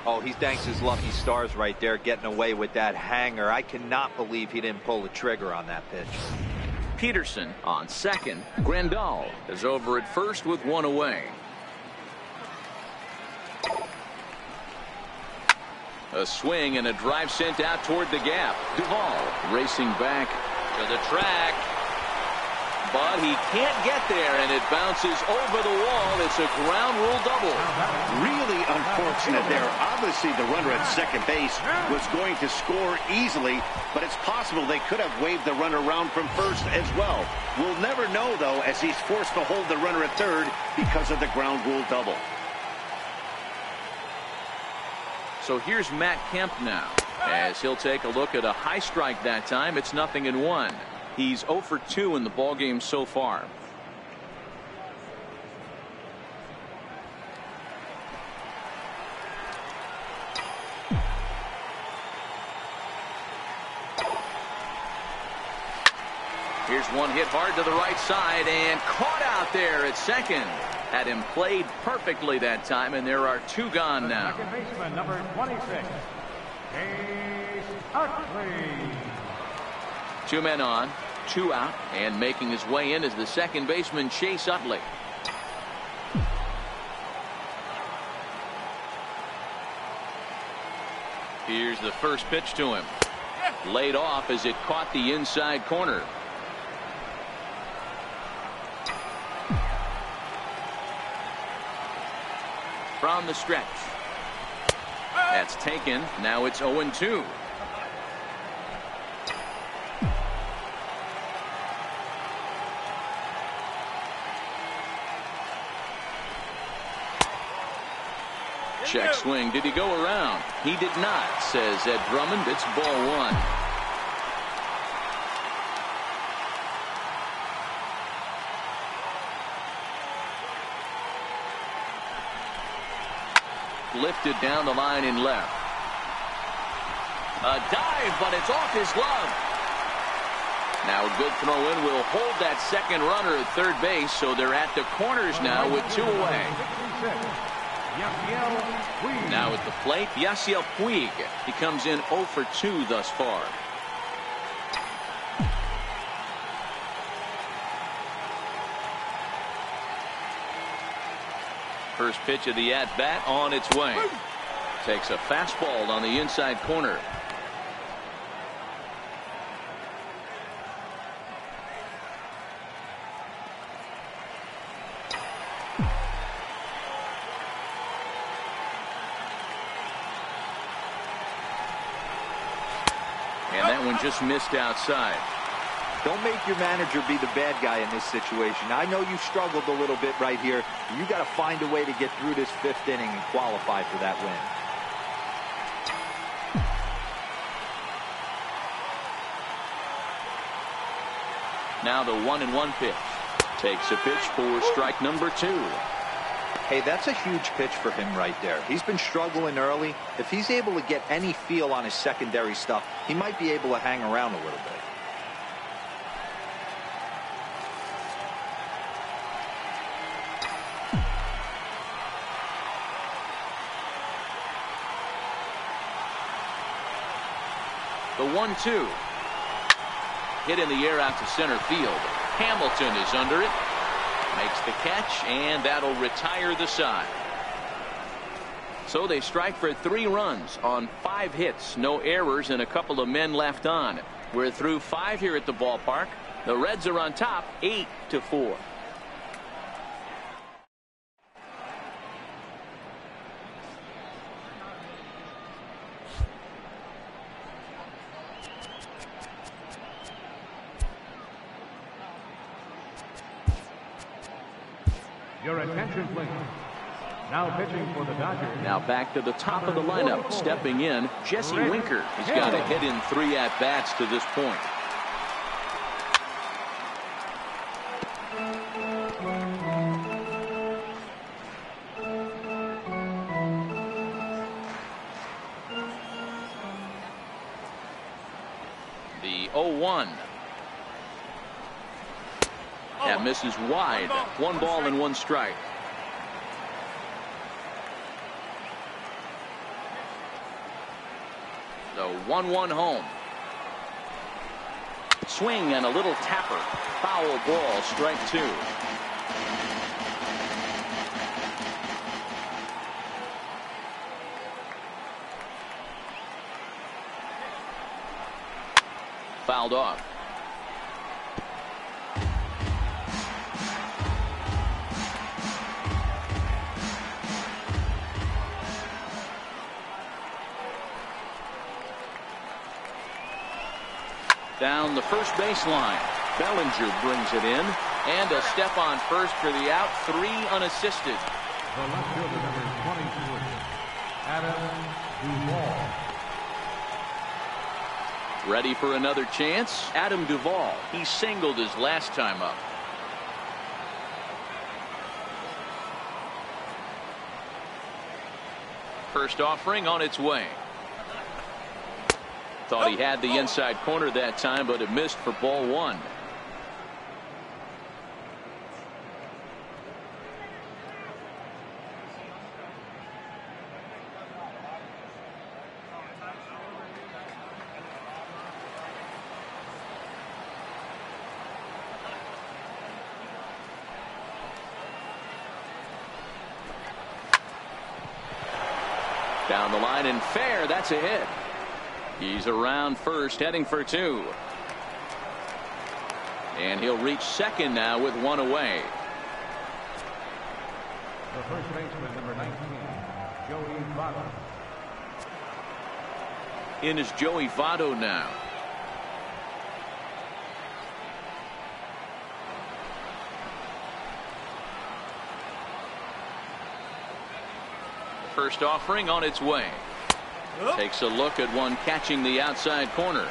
[SPEAKER 2] Oh, he thanks his lucky stars right there, getting away with that hanger. I cannot believe he didn't pull the trigger on that pitch.
[SPEAKER 1] Peterson on second. Grandal is over at first with 1 away. A swing and a drive sent out toward the gap. Duvall racing back to the track. But he can't get there, and it bounces over the wall. It's a ground rule double.
[SPEAKER 3] Really unfortunate there. Obviously, the runner at second base was going to score easily, but it's possible they could have waved the runner around from first as well. We'll never know, though, as he's forced to hold the runner at third because of the ground rule double.
[SPEAKER 1] So here's Matt Kemp now, as he'll take a look at a high strike that time. It's 0-1. He's 0 for 2 in the ballgame so far. Here's one hit hard to the right side and caught out there at second. Had him played perfectly that time, and there are 2 gone now.
[SPEAKER 4] Second baseman, number 26, Chase Utley.
[SPEAKER 1] 2 men on, 2 out, and making his way in is the second baseman, Chase Utley. Here's the first pitch to him. Laid off as it caught the inside corner. From the stretch. That's taken. Now it's 0-2. Check swing. Did he go around? He did not, says Ed Drummond. It's ball 1. Lifted down the line in left. A dive, but it's off his glove. Now a good throw in will hold that second runner at third base, so they're at the corners now with 2 away. Now at the plate, Yasiel Puig. He comes in 0 for 2 thus far. First pitch of the at-bat on its way. Takes a fastball on the inside corner. And that one just missed outside.
[SPEAKER 2] Don't make your manager be the bad guy in this situation. I know you struggled a little bit right here. You got to find a way to get through this 5th inning and qualify for that win.
[SPEAKER 1] Now the 1-1 pitch. Takes a pitch for strike number 2.
[SPEAKER 2] Hey, that's a huge pitch for him right there. He's been struggling early. If he's able to get any feel on his secondary stuff, he might be able to hang around a little bit.
[SPEAKER 1] The 1-2. Hit in the air out to center field. Hamilton is under it. Makes the catch, and that'll retire the side. So they strike for 3 runs on 5 hits. No errors and a couple of men left on. We're through 5 here at the ballpark. The Reds are on top 8-4.
[SPEAKER 4] Your attention, please. Now pitching for the Dodgers.
[SPEAKER 1] Now back to the top of the lineup. Stepping in, Jesse Winker. He's got a hit in 3 at-bats to this point. The 0-1. That misses wide. 1 ball and 1 strike. The 1-1 home. Swing and a little tapper. Foul ball, strike 2. Fouled off. Down the first baseline. Bellinger brings it in. And a step on first for the out. 3 unassisted.
[SPEAKER 4] The left fielder, number 23, Adam Duvall.
[SPEAKER 1] Ready for another chance? Adam Duvall. He singled his last time up. First offering on its way. Thought he had the inside corner that time, but it missed for ball one. Down the line and fair. That's a hit. He's around first, heading for two. And he'll reach second now with one away.
[SPEAKER 4] The first baseman, number 19, Joey Votto.
[SPEAKER 1] In is Joey Votto now. First offering on its way. Takes a look at one catching the outside corner.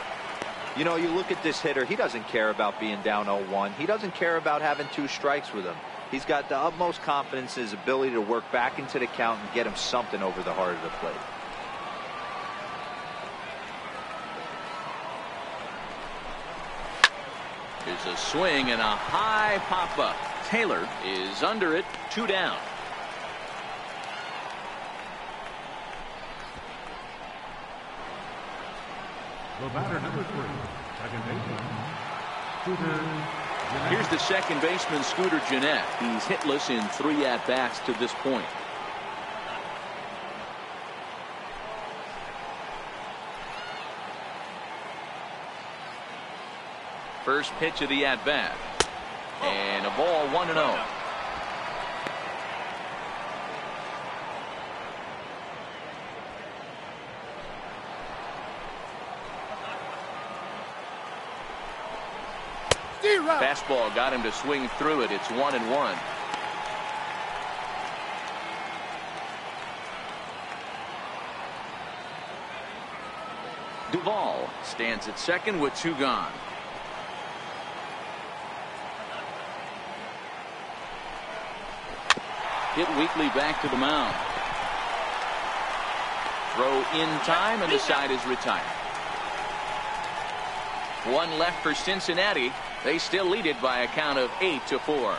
[SPEAKER 2] You know, you look at this hitter, he doesn't care about being down 0-1. He doesn't care about having 2 strikes with him. He's got the utmost confidence in his ability to work back into the count and get him something over the heart of the plate.
[SPEAKER 1] Here's a swing and a high pop-up. Taylor is under it, 2 down.
[SPEAKER 4] The batter, number 3, second baseman, Scooter Gennett.
[SPEAKER 1] Here's the second baseman, Scooter Gennett. He's hitless in 3 at-bats to this point. First pitch of the at-bat. And a ball, 1-0. Fastball got him to swing through it. It's 1-1. Duvall stands at second with 2 gone. Hit weakly back to the mound. Throw in time, and the side is retired. 1 left for Cincinnati. They still lead it by a count of 8-4.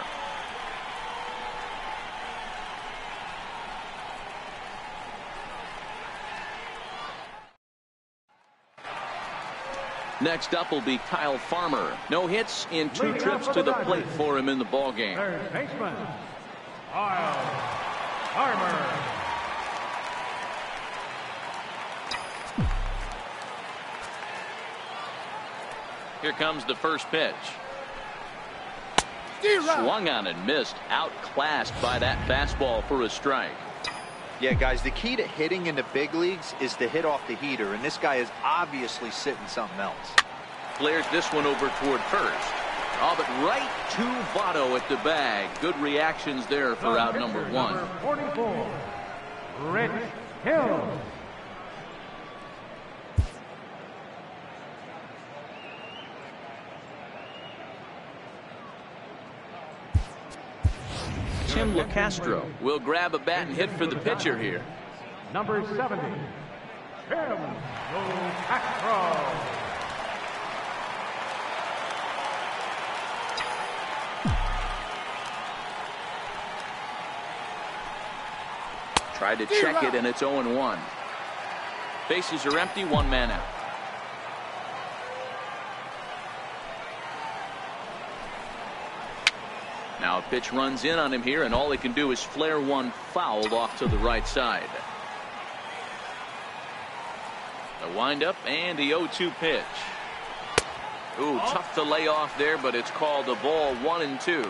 [SPEAKER 1] Next up will be Kyle Farmer. No hits in 2 trips to the plate for him in the ballgame.
[SPEAKER 4] Third baseman, Kyle Farmer.
[SPEAKER 1] Here comes the first pitch. Swung on and missed. Outclassed by that fastball for a strike.
[SPEAKER 2] Yeah, guys, the key to hitting in the big leagues is to hit off the heater, and this guy is obviously sitting something else.
[SPEAKER 1] Flares this one over toward first. Oh, but right to Votto at the bag. Good reactions there for out number 1.
[SPEAKER 4] Number 44, Rich Hill.
[SPEAKER 1] Tim LeCastro will grab a bat and hit for the pitcher here.
[SPEAKER 4] Number 70, Tim LeCastro.
[SPEAKER 1] Tried to check it, and it's 0-1. Bases are empty, 1 man out. Now a pitch runs in on him here, and all he can do is flare one fouled off to the right side. The windup and the 0-2 pitch. Ooh, tough to lay off there, but it's called a ball, 1-2.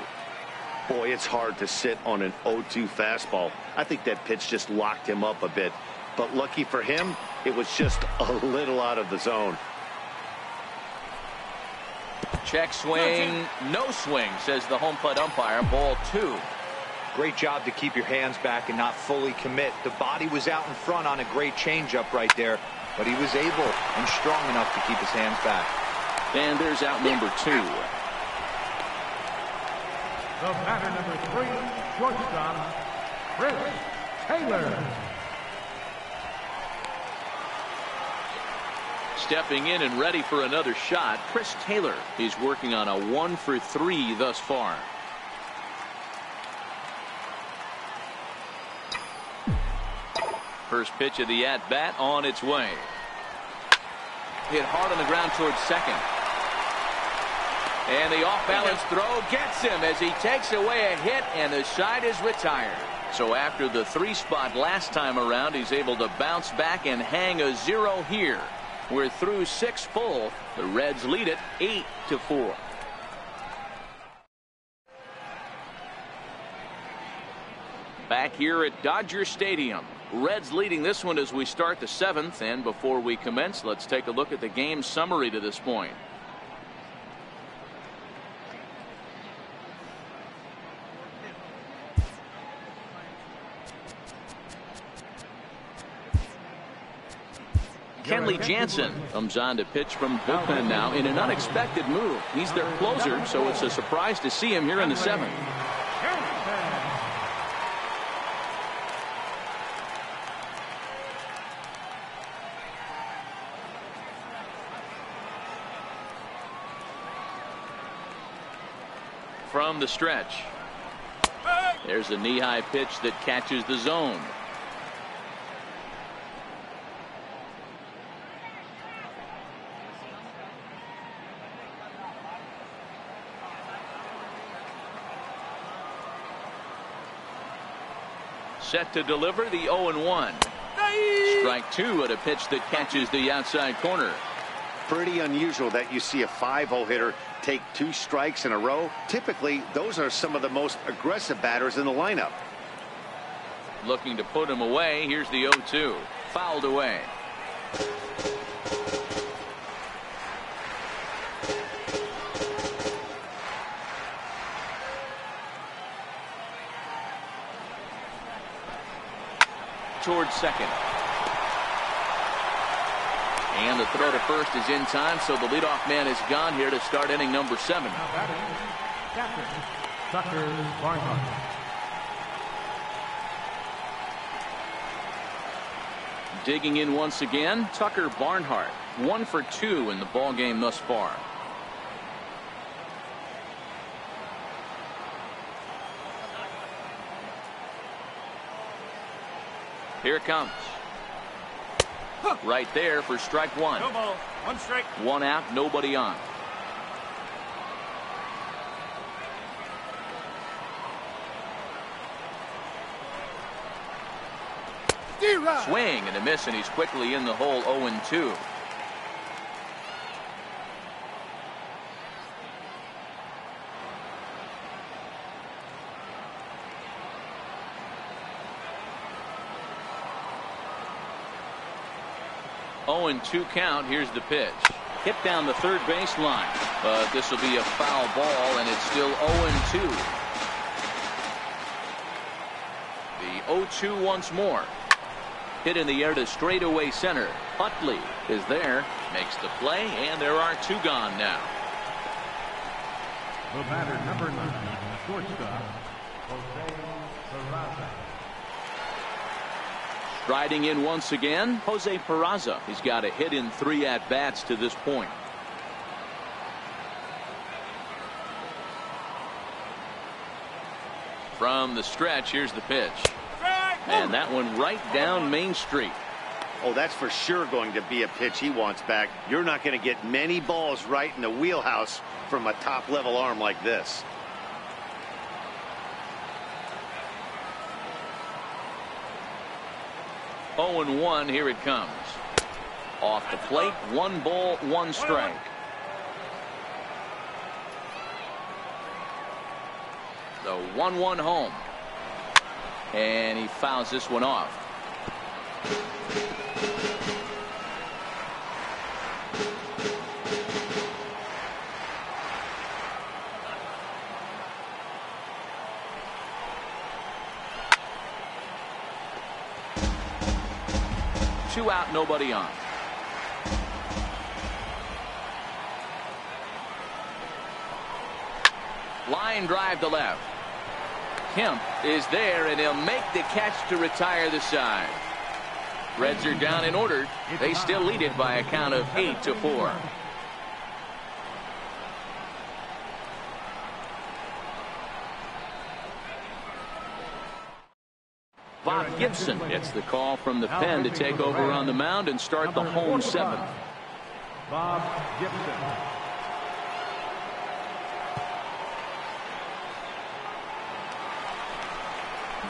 [SPEAKER 3] Boy, it's hard to sit on an 0-2 fastball. I think that pitch just locked him up a bit. But lucky for him, it was just a little out of the zone.
[SPEAKER 1] Check swing, no swing, says the home plate umpire. Ball 2.
[SPEAKER 2] Great job to keep your hands back and not fully commit. The body was out in front on a great changeup right there, but he was able and strong enough to keep his hands back.
[SPEAKER 1] And there's out number 2.
[SPEAKER 4] The batter, number 3, shortstop, Chris Taylor.
[SPEAKER 1] Stepping in and ready for another shot, Chris Taylor. He's working on a 1-for-3 thus far. First pitch of the at-bat on its way. Hit hard on the ground towards second. And the off-balance throw gets him as he takes away a hit, and the side is retired. So after the 3 spot last time around, he's able to bounce back and hang a 0 here. We're through 6 full. The Reds lead it 8-4. Back here at Dodger Stadium. Reds leading this one as we start the 7th. And before we commence, let's take a look at the game summary to this point. Kenley Jansen comes on to pitch from bullpen now in an unexpected move. He's their closer, so it's a surprise to see him here in the 7th. From the stretch. There's a knee-high pitch that catches the zone. Set to deliver the 0-1. Strike 2 at a pitch that catches the outside corner.
[SPEAKER 3] Pretty unusual that you see a 5-0 hitter take 2 strikes in a row. Typically, those are some of the most aggressive batters in the lineup.
[SPEAKER 1] Looking to put him away. Here's the 0-2. Fouled away. Towards second. And the throw to first is in time, so the leadoff man is gone here to start inning number 7.
[SPEAKER 4] Now batting, captain, Tucker Barnhart.
[SPEAKER 1] Digging in once again, Tucker Barnhart. 1 for 2 in the ball game thus far. Here it comes. Right there for strike 1.
[SPEAKER 6] No ball, 1 strike.
[SPEAKER 1] 1 out, nobody on. Swing and a miss, and he's quickly in the hole. 0-2. Oh, and 2 count. Here's the pitch. Hit down the third baseline. But this will be a foul ball, and it's still 0-2. The 0-2 once more. Hit in the air to straightaway center. Utley is there. Makes the play, and there are 2 gone now.
[SPEAKER 4] The batter, number 9, shortstop, Jose Peraza.
[SPEAKER 1] Riding in once again, Jose Peraza. He's got a hit in 3 at-bats to this point. From the stretch, here's the pitch. And that one right down Main Street.
[SPEAKER 3] Oh, that's for sure going to be a pitch he wants back. You're not going to get many balls right in the wheelhouse from a top-level arm like this.
[SPEAKER 1] Oh, and 1, here it comes. Off the plate, 1 ball, 1 strike. The 1-1 home. And he fouls this one off. 2 out, nobody on. Line drive to left. Kemp is there, and he'll make the catch to retire the side. Reds are down in order. They still lead it by a count of 8-4. Bob Gibson gets the call from the pen to take over on the mound and start the home 7th.
[SPEAKER 4] Bob Gibson.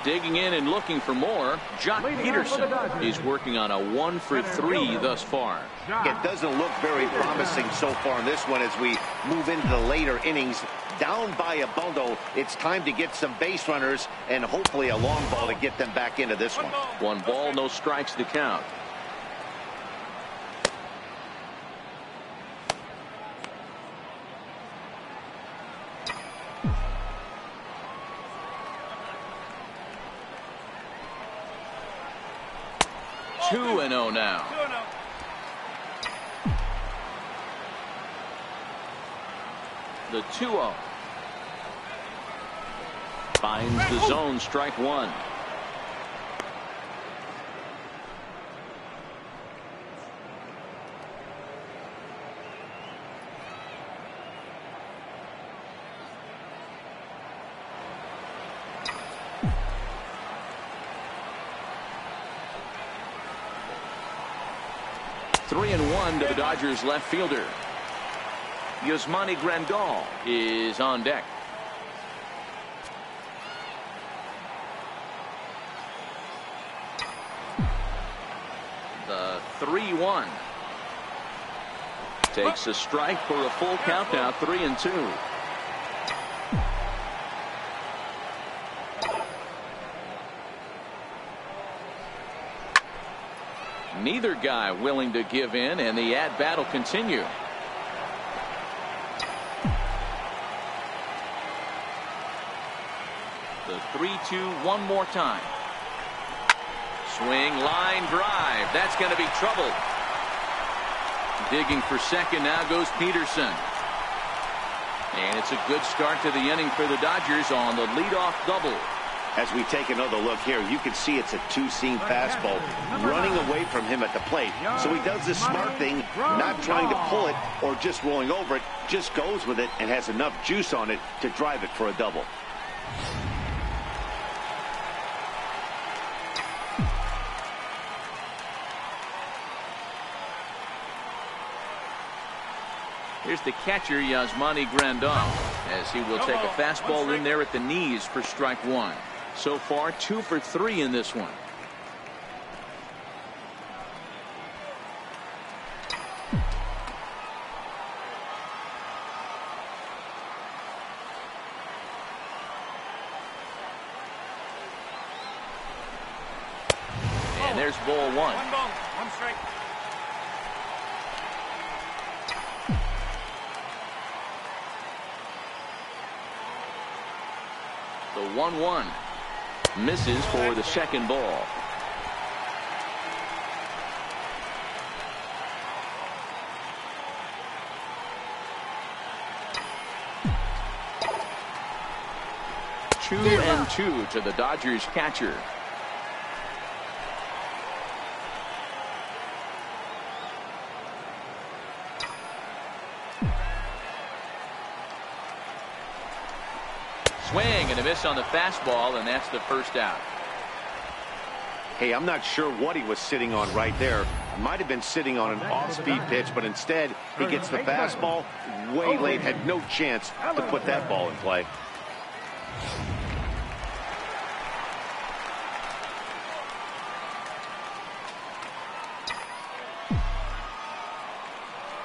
[SPEAKER 1] Digging in and looking for more, Jock Peterson is working on a 1-for-3 thus far.
[SPEAKER 3] It doesn't look very promising so far in this one as we move into the later innings. Down by a bundle, it's time to get some base runners and hopefully a long ball to get them back into this one.
[SPEAKER 1] 1 ball, no strikes to count. Two 2-0 now. The 2-0. Finds the zone, strike 1. Three and 1 to the Dodgers left fielder. Yasmani Grandal is on deck. The 3-1. Takes a strike for a full count now, 3-2. Neither guy willing to give in, and the at-bat will continue. The 3-2 one more time. Swing, line drive. That's going to be trouble. Digging for second now goes Peterson. And it's a good start to the inning for the Dodgers on the leadoff double.
[SPEAKER 3] As we take another look here, you can see it's a two-seam fastball running away from him at the plate. So he does the smart thing, not trying to pull it or just rolling over it, just goes with it and has enough juice on it to drive it for a double.
[SPEAKER 1] Here's the catcher, Yasmani Grandal, as he will take a fastball in there at the knees for strike 1. So far, 2 for 3 in this one. And there's ball 1.
[SPEAKER 6] 1 ball, 1 strike.
[SPEAKER 1] The 1-1 misses for the second ball. Two and 2 to the Dodgers catcher. Swing and a miss on the fastball, and that's the first out.
[SPEAKER 3] Hey, I'm not sure what he was sitting on right there. Might have been sitting on an off-speed pitch, but instead he gets the fastball way late, had no chance to put that ball in play.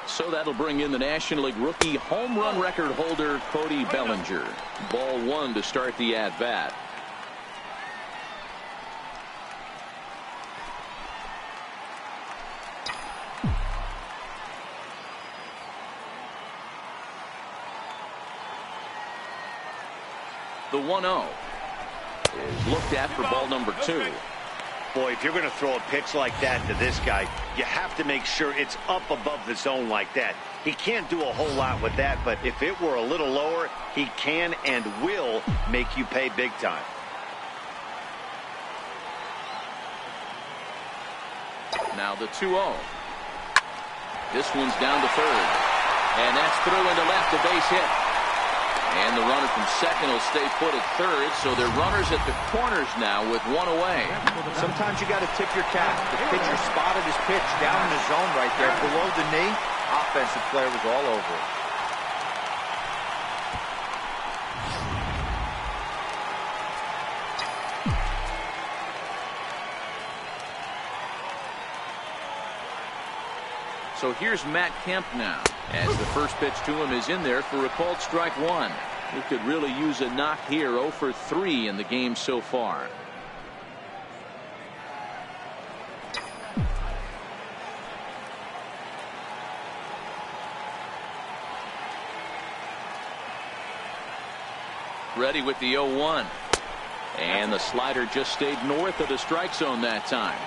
[SPEAKER 1] So that'll bring in the National League rookie home run record holder Cody Bellinger. Ball 1 to start the at-bat. The 1-0 is looked at for ball number 2.
[SPEAKER 3] Boy, if you're going to throw a pitch like that to this guy, you have to make sure it's up above the zone like that. He can't do a whole lot with that, but if it were a little lower, he can and will make you pay big time.
[SPEAKER 1] Now the 2-0. This one's down to third. And that's through into left, a base hit. And the runner from second will stay put at third, so they're runners at the corners now with one away.
[SPEAKER 2] Sometimes you got to tip your cap. The pitcher spotted his pitch down in the zone right there below the knee. Offensive player was all over it.
[SPEAKER 1] So here's Matt Kemp now, as the first pitch to him is in there for a called strike one. He could really use a knock here. 0 for 3 in the game so far. Ready with the 0-1. And the slider just stayed north of the strike zone that time.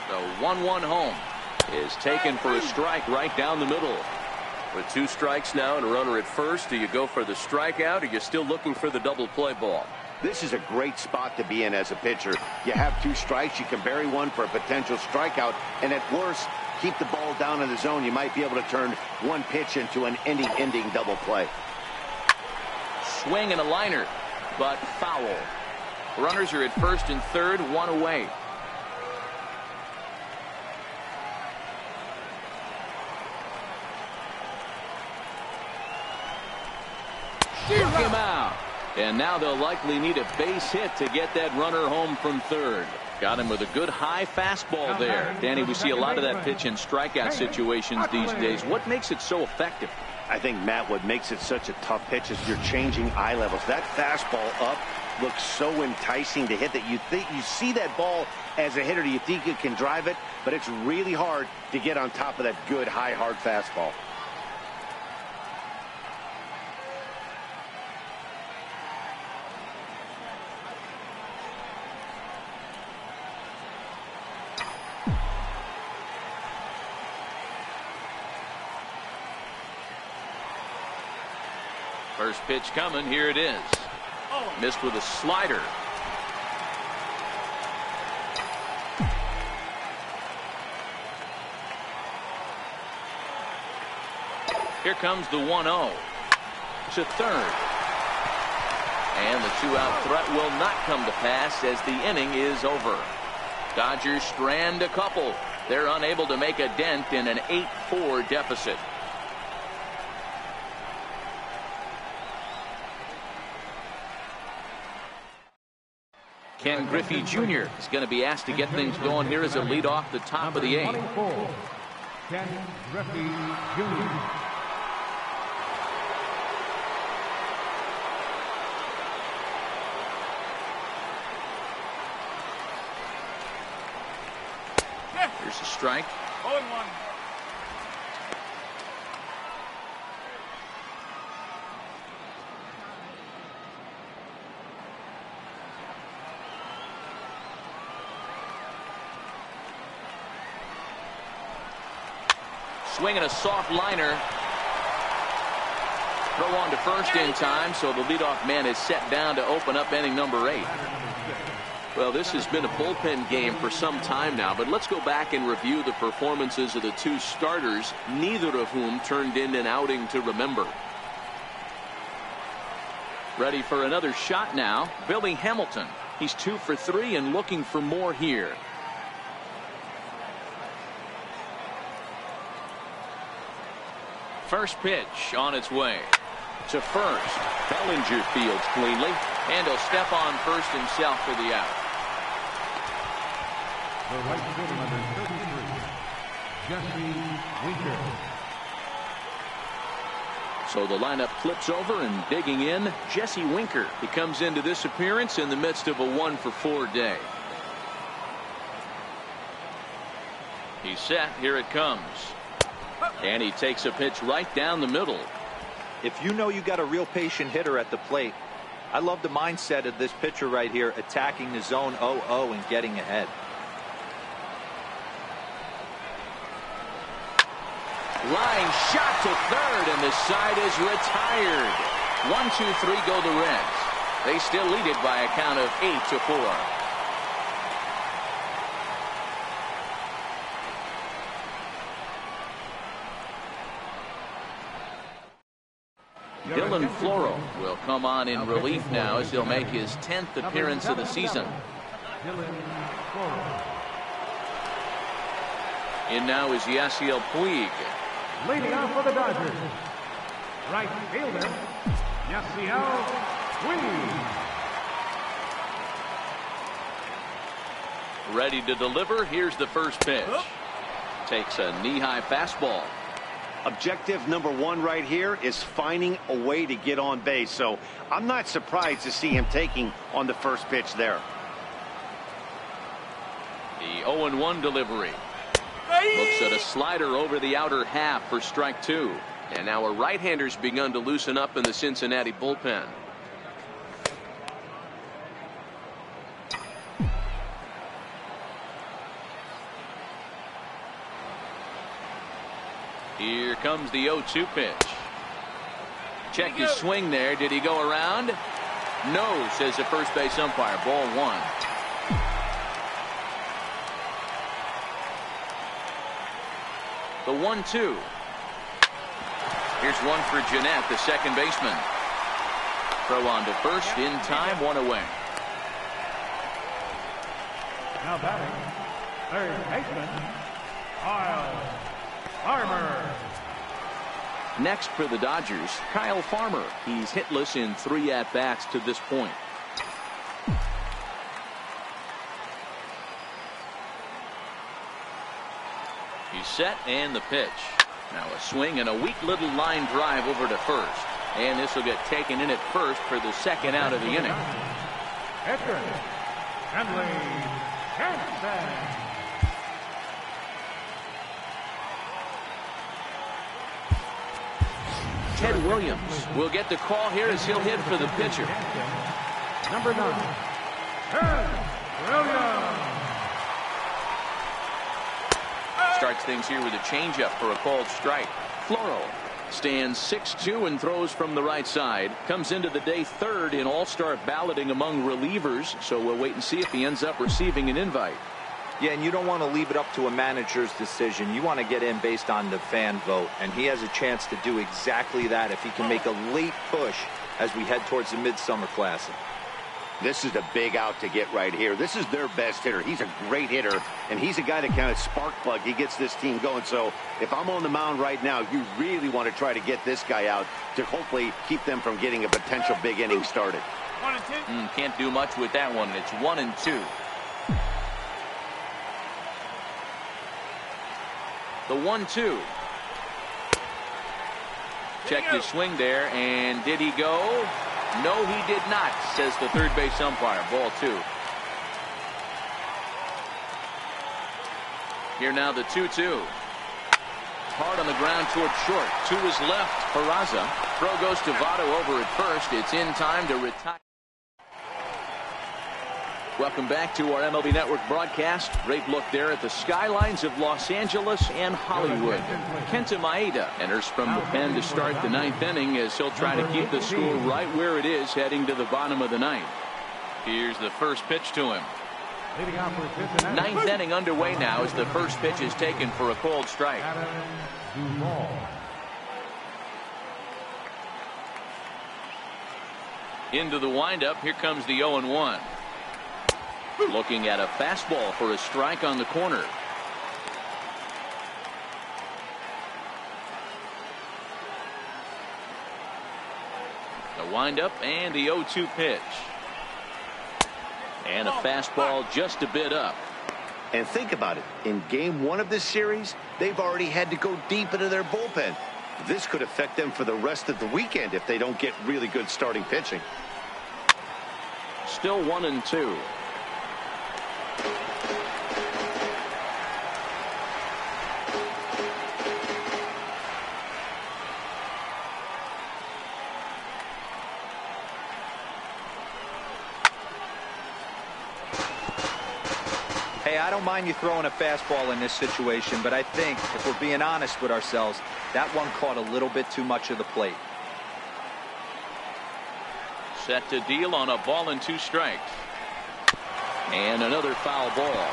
[SPEAKER 1] The 1-1 home is taken for a strike right down the middle.
[SPEAKER 5] With 2 strikes now and a runner at first, do you go for the strikeout, or are you still looking for the double play ball?
[SPEAKER 3] This is a great spot to be in as a pitcher. You have 2 strikes, you can bury one for a potential strikeout, and at worst, keep the ball down in the zone. You might be able to turn one pitch into an ending double play.
[SPEAKER 1] Swing and a liner, but foul. Runners are at first and third, one away. Struck him out. And now they'll likely need a base hit to get that runner home from third. Got him with a good high fastball there. Danny, we see a lot of that pitch in strikeout situations these days. What makes it so effective?
[SPEAKER 3] I think, Matt, what makes it such a tough pitch is you're changing eye levels. That fastball up looks so enticing to hit that you think you see that ball as a hitter. You think you can drive it, but it's really hard to get on top of that good high hard fastball.
[SPEAKER 1] First pitch coming. Here it is. Missed with a slider. Here comes the 1-0 to third. And the 2-out threat will not come to pass as the inning is over. Dodgers strand a couple. They're unable to make a dent in an 8-4 deficit. Ken Griffey Jr. is going to be asked to get things going here as a lead off the top of the 8th.
[SPEAKER 4] Ken Griffey Jr.
[SPEAKER 1] Here's a strike.
[SPEAKER 6] 0-1.
[SPEAKER 1] Swinging a soft liner. Throw on to first in time, so the leadoff man is set down to open up inning number 8. Well, this has been a bullpen game for some time now, but let's go back and review the performances of the 2 starters, neither of whom turned in an outing to remember. Ready for another shot now, Billy Hamilton. He's 2 for 3 and looking for more here. First pitch on its way to first. Bellinger fields cleanly, and he'll step on first himself for the out.
[SPEAKER 4] The right fielder, number 33, Jesse Winker.
[SPEAKER 1] So the lineup flips over, and digging in, Jesse Winker. He comes into this appearance in the midst of a 1-for-4 day. He's set. Here it comes. And he takes a pitch right down the middle.
[SPEAKER 2] If you know you got a real patient hitter at the plate, I love the mindset of this pitcher right here, attacking the zone 0-0 and getting ahead.
[SPEAKER 1] Line shot to third, and the side is retired. 1-2-3 go the Reds. They still lead it by a count of 8-4. Dylan Floro will come on in relief now as he'll make his 10th appearance of the season. In now is Yasiel Puig.
[SPEAKER 4] Leading off for the Dodgers, right fielder, Yasiel Puig.
[SPEAKER 1] Ready to deliver. Here's the first pitch. Takes a knee-high fastball.
[SPEAKER 3] Objective number one right here is finding a way to get on base. So I'm not surprised to see him taking on the first pitch there.
[SPEAKER 1] The 0-1 delivery. Looks at a slider over the outer half for strike two. And now a right-hander's begun to loosen up in the Cincinnati bullpen. Here comes the 0-2 pitch. Check his swing there. Did he go around? No, says the first base umpire. Ball one. The 1-2. Here's one for Jeanette, the second baseman. Throw on to first in time, one away.
[SPEAKER 4] Now batting, third baseman, Kyle Farmer.
[SPEAKER 1] Next for the Dodgers, Kyle Farmer. He's hitless in 3 at-bats to this point. He's set, and the pitch. Now a swing and a weak little line drive over to first. And this will get taken in at first for the second out of the inning.
[SPEAKER 4] Edgar Henley Jansen.
[SPEAKER 1] Ted Williams will get the call here as he'll hit for the pitcher.
[SPEAKER 4] Number 9, Ted Williams.
[SPEAKER 1] Starts things here with a changeup for a called strike. Floro stands 6'2" and throws from the right side. Comes into the day third in all-star balloting among relievers, so we'll wait and see if he ends up receiving an invite.
[SPEAKER 2] Yeah, and you don't want to leave it up to a manager's decision. You want to get in based on the fan vote, and he has a chance to do exactly that if he can make a late push as we head towards the Midsummer Classic.
[SPEAKER 3] This is a big out to get right here. This is their best hitter. He's a great hitter, and he's a guy that kind of spark plug. He gets this team going. So if I'm on the mound right now, you really want to try to get this guy out to hopefully keep them from getting a potential big inning started.
[SPEAKER 1] 1 and 2. Can't do much with that one. It's 1 and 2. The 1-2. Checked his swing there, and did he go? No, he did not, says the third base umpire. Ball 2. Here now the 2-2. Hard on the ground toward short. To his left, Peraza. Throw goes to Votto over at first. It's in time to retire. Welcome back to our MLB Network broadcast. Great look there at the skylines of Los Angeles and Hollywood. Kenta Maeda enters from the pen to start the 9th inning as he'll try to keep the score right where it is heading to the bottom of the 9th. Here's the first pitch to him. 9th inning underway now as the first pitch is taken for a called strike. Into the windup. Here comes the 0-1. Looking at a fastball for a strike on the corner. The windup and the 0-2 pitch. And a fastball just a bit up.
[SPEAKER 3] And think about it. In game 1 of this series, they've already had to go deep into their bullpen. This could affect them for the rest of the weekend if they don't get really good starting pitching.
[SPEAKER 1] Still 1 and 2.
[SPEAKER 2] I don't mind you throwing a fastball in this situation, but I think if we're being honest with ourselves, that one caught a little bit too much of the plate.
[SPEAKER 1] Set to deal on a ball and 2 strikes. And another foul ball.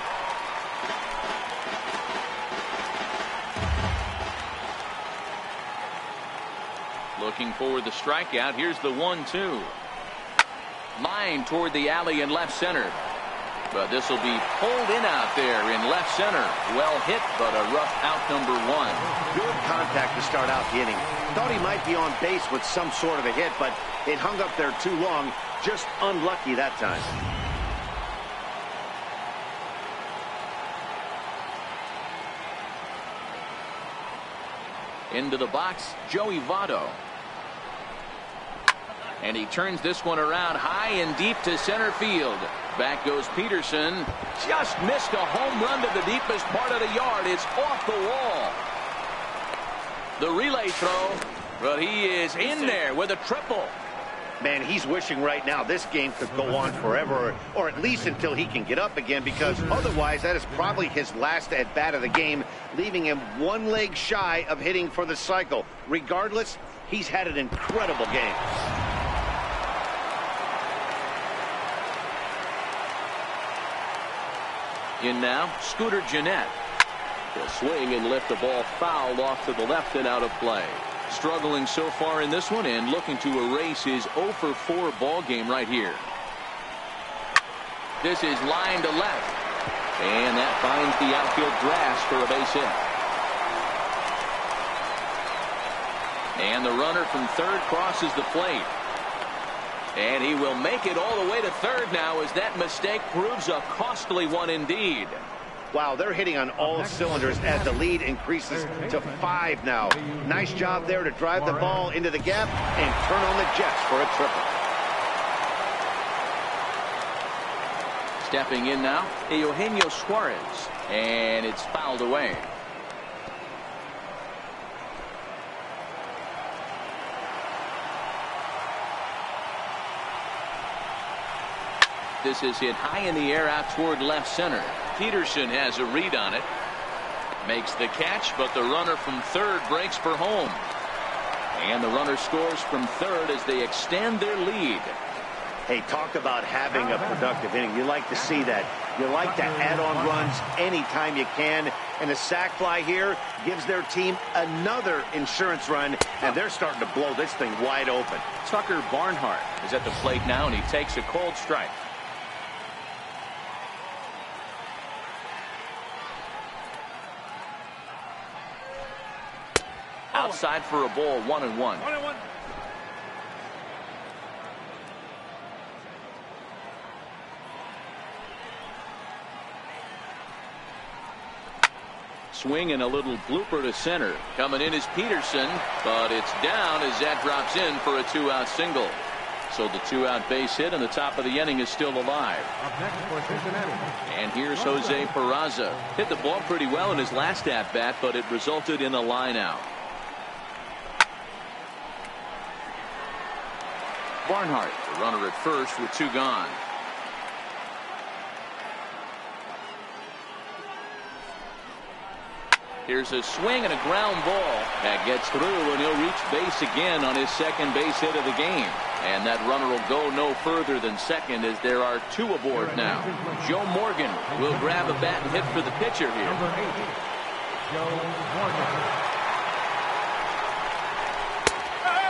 [SPEAKER 1] Looking for the strikeout. Here's the 1-2. Line toward the alley in left center. But this will be pulled in out there in left center. Well hit, but a rough out, number 1.
[SPEAKER 3] Good contact to start out the inning. Thought he might be on base with some sort of a hit, but it hung up there too long. Just unlucky that time.
[SPEAKER 1] Into the box, Joey Votto. And he turns this one around high and deep to center field. Back goes Peterson. Just missed a home run to the deepest part of the yard. It's off the wall. The relay throw, but he is in there with a triple.
[SPEAKER 3] Man, he's wishing right now this game could go on forever, or at least until he can get up again, because otherwise that is probably his last at-bat of the game, leaving him 1 leg shy of hitting for the cycle. Regardless, he's had an incredible game.
[SPEAKER 1] In now, Scooter Gennett.
[SPEAKER 5] Will swing and lift the ball foul off to the left and out of play.
[SPEAKER 1] Struggling so far in this one and looking to erase his 0 for 4 ball game right here. This is line to left. And that finds the outfield grass for a base hit. And the runner from third crosses the plate. And he will make it all the way to third now, as that mistake proves a costly one indeed.
[SPEAKER 3] Wow, they're hitting on all cylinders as the lead increases to 5 now. Nice job there to drive the ball into the gap and turn on the Jets for a triple.
[SPEAKER 1] Stepping in now, Eugenio Suarez. And it's fouled away. This is hit high in the air out toward left center. Peterson has a read on it. Makes the catch, but the runner from third breaks for home. And the runner scores from third as they extend their lead.
[SPEAKER 3] Hey, talk about having a productive inning. You like to see that. You like to add on runs anytime you can. And a sac fly here gives their team another insurance run, and they're starting to blow this thing wide open.
[SPEAKER 1] Tucker Barnhart is at the plate now, and he takes a cold strike. Outside for a ball, 1-1. Swing and a little blooper to center. Coming in is Peterson, but it's down as that drops in for a 2-out single. So the 2-out base hit, and the top of the inning is still alive.
[SPEAKER 4] Up next for Cincinnati.
[SPEAKER 1] And here's Jose Peraza. Hit the ball pretty well in his last at-bat, but it resulted in a line out. Barnhart, the runner at first with 2 gone. Here's a swing and a ground ball that gets through, and he'll reach base again on his second base hit of the game. And that runner will go no further than second, as there are 2 aboard now. Joe Morgan will grab a bat and hit for the pitcher here.
[SPEAKER 4] Number 8, Joe Morgan.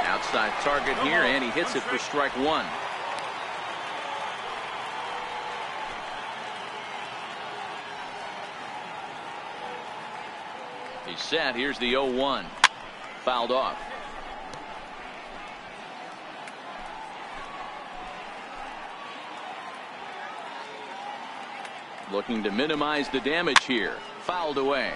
[SPEAKER 1] Outside target here, and he hits it for strike 1. He's set. Here's the 0-1. Fouled off. Looking to minimize the damage here. Fouled away.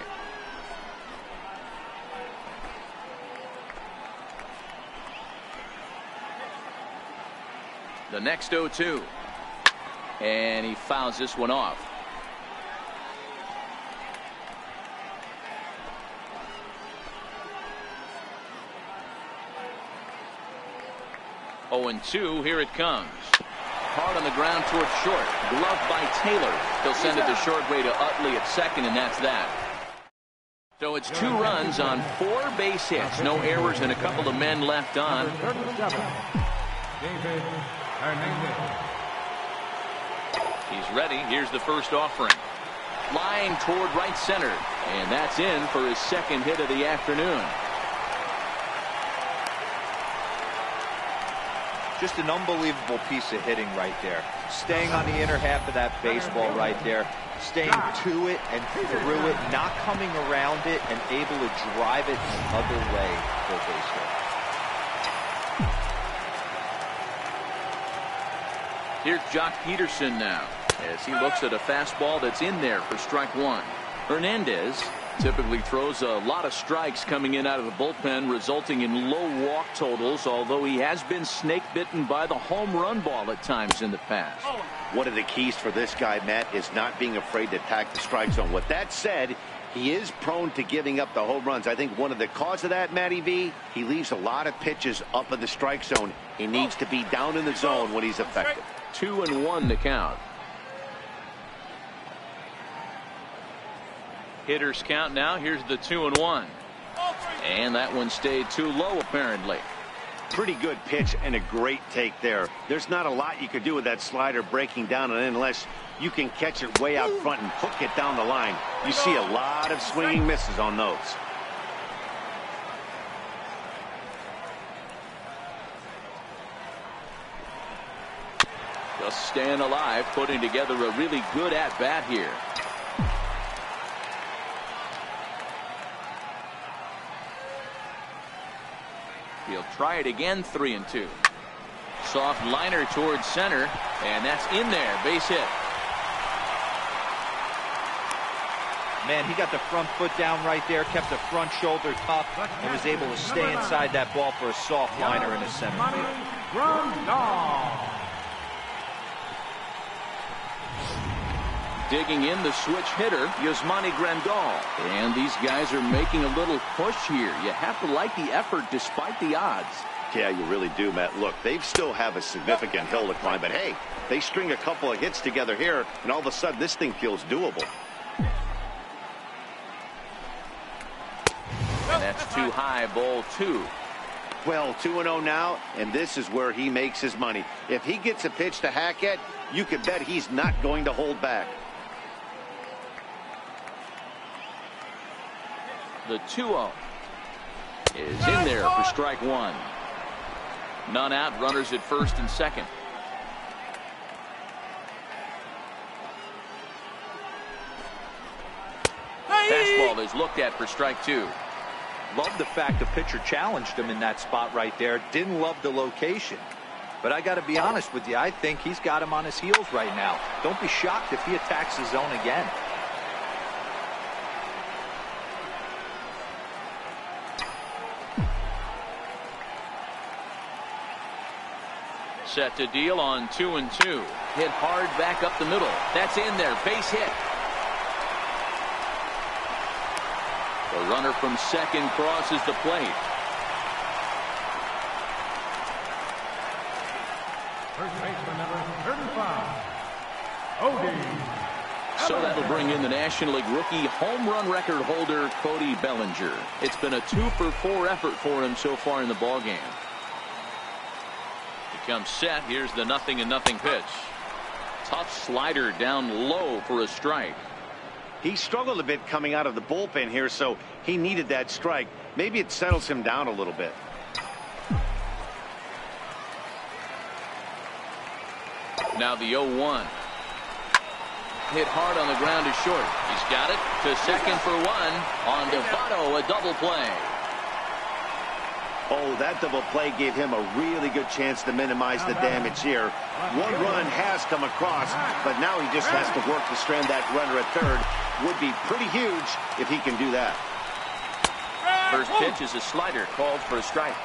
[SPEAKER 1] The next 0-2. And he fouls this one off. Oh, and 2. Here it comes. hard on the ground towards short. Gloved by Taylor. He'll send it the short way to Utley at second, and that's that. So it's 2 runs on 4 base hits. No errors and a couple of men left on. He's ready. Here's the first offering. Flying toward right center. And that's in for his second hit of the afternoon.
[SPEAKER 2] Just an unbelievable piece of hitting right there. Staying on the inner half of that baseball right there. Staying to it and through it. Not coming around it and able to drive it the other way for a base hit.
[SPEAKER 1] Here's Jock Peterson now as he looks at a fastball that's in there for strike 1. Hernandez typically throws a lot of strikes coming in out of the bullpen, resulting in low walk totals, although he has been snake bitten by the home run ball at times in the past.
[SPEAKER 3] One of the keys for this guy, Matt, is not being afraid to attack the strike zone. With that said, he is prone to giving up the home runs. I think one of the cause of that, Matty V, he leaves a lot of pitches up in the strike zone. He needs to be down in the zone when he's effective.
[SPEAKER 1] 2-1 the count. Hitters count now. Here's the 2-1. And that one stayed too low, apparently.
[SPEAKER 3] Pretty good pitch and a great take there. There's not a lot you could do with that slider breaking down unless you can catch it way out front and hook it down the line. You see a lot of swinging misses on those.
[SPEAKER 1] Just staying alive, putting together a really good at-bat here. He'll try it again, 3-2. Soft liner towards center, and that's in there. Base hit.
[SPEAKER 2] Man, he got the front foot down right there, kept the front shoulder tough, and was able to stay inside that ball for a soft liner in the center field.
[SPEAKER 1] Digging in the switch hitter, Yasmani Grandal. And these guys are making a little push here. You have to like the effort despite the odds.
[SPEAKER 3] Yeah, you really do, Matt. Look, they still have a significant hill to climb, but hey, they string a couple of hits together here, and all of a sudden this thing feels doable.
[SPEAKER 1] And that's too high, ball 2.
[SPEAKER 3] Well, 2-0 now, and this is where he makes his money. If he gets a pitch to hack at, you can bet he's not going to hold back.
[SPEAKER 1] The 2-0 is in there for strike 1. None out, runners at first and second. Fastball is looked at for strike 2.
[SPEAKER 2] Love the fact the pitcher challenged him in that spot right there. Didn't love the location. But I got to be honest with you, I think he's got him on his heels right now. Don't be shocked if he attacks the zone again.
[SPEAKER 1] Set to deal on 2-2. Hit hard back up the middle. That's in there. Base hit. The runner from second crosses the plate.
[SPEAKER 4] First baseman number 35, Cody.
[SPEAKER 1] So that'll bring in the National League rookie home run record holder Cody Bellinger. It's been a 2-for-4 effort for him so far in the ballgame. He comes set. Here's the 0-0 pitch. Tough slider down low for a strike.
[SPEAKER 3] He struggled a bit coming out of the bullpen here, so he needed that strike. Maybe it settles him down a little bit.
[SPEAKER 1] Now the 0-1. Hit hard on the ground to short. He's got it to second for 1. On Devato, a double play.
[SPEAKER 3] Oh, that double play gave him a really good chance to minimize the damage here. One run has come across, but now he just has to work to strand that runner at third. Would be pretty huge if he can do that.
[SPEAKER 1] First pitch is a slider called for a strike.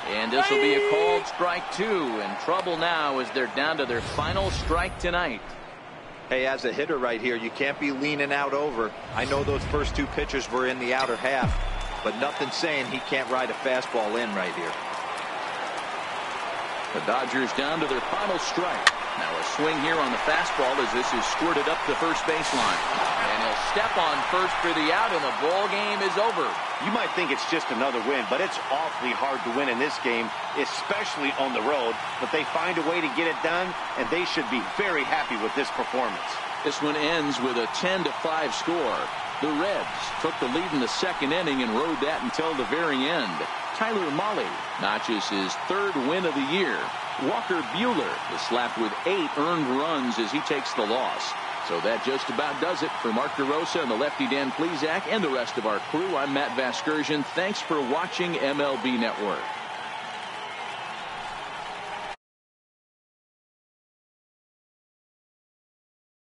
[SPEAKER 1] And this will be a called strike 2. In trouble now as they're down to their final strike tonight.
[SPEAKER 2] Hey, as a hitter right here, you can't be leaning out over. I know those first 2 pitches were in the outer half, but nothing saying he can't ride a fastball in right here.
[SPEAKER 1] The Dodgers down to their final strike. Now a swing here on the fastball as this is squirted up the first baseline. And he'll step on first for the out, and the ball game is over.
[SPEAKER 3] You might think it's just another win, but it's awfully hard to win in this game, especially on the road. But they find a way to get it done, and they should be very happy with this performance.
[SPEAKER 1] This one ends with a 10-5 score. The Reds took the lead in the second inning and rode that until the very end. Tyler Mahle notches his third win of the year. Walker Buehler is slapped with 8 earned runs as he takes the loss. So that just about does it for Mark DeRosa and the lefty Dan Plesac and the rest of our crew. I'm Matt Vasgersian. Thanks for watching MLB Network.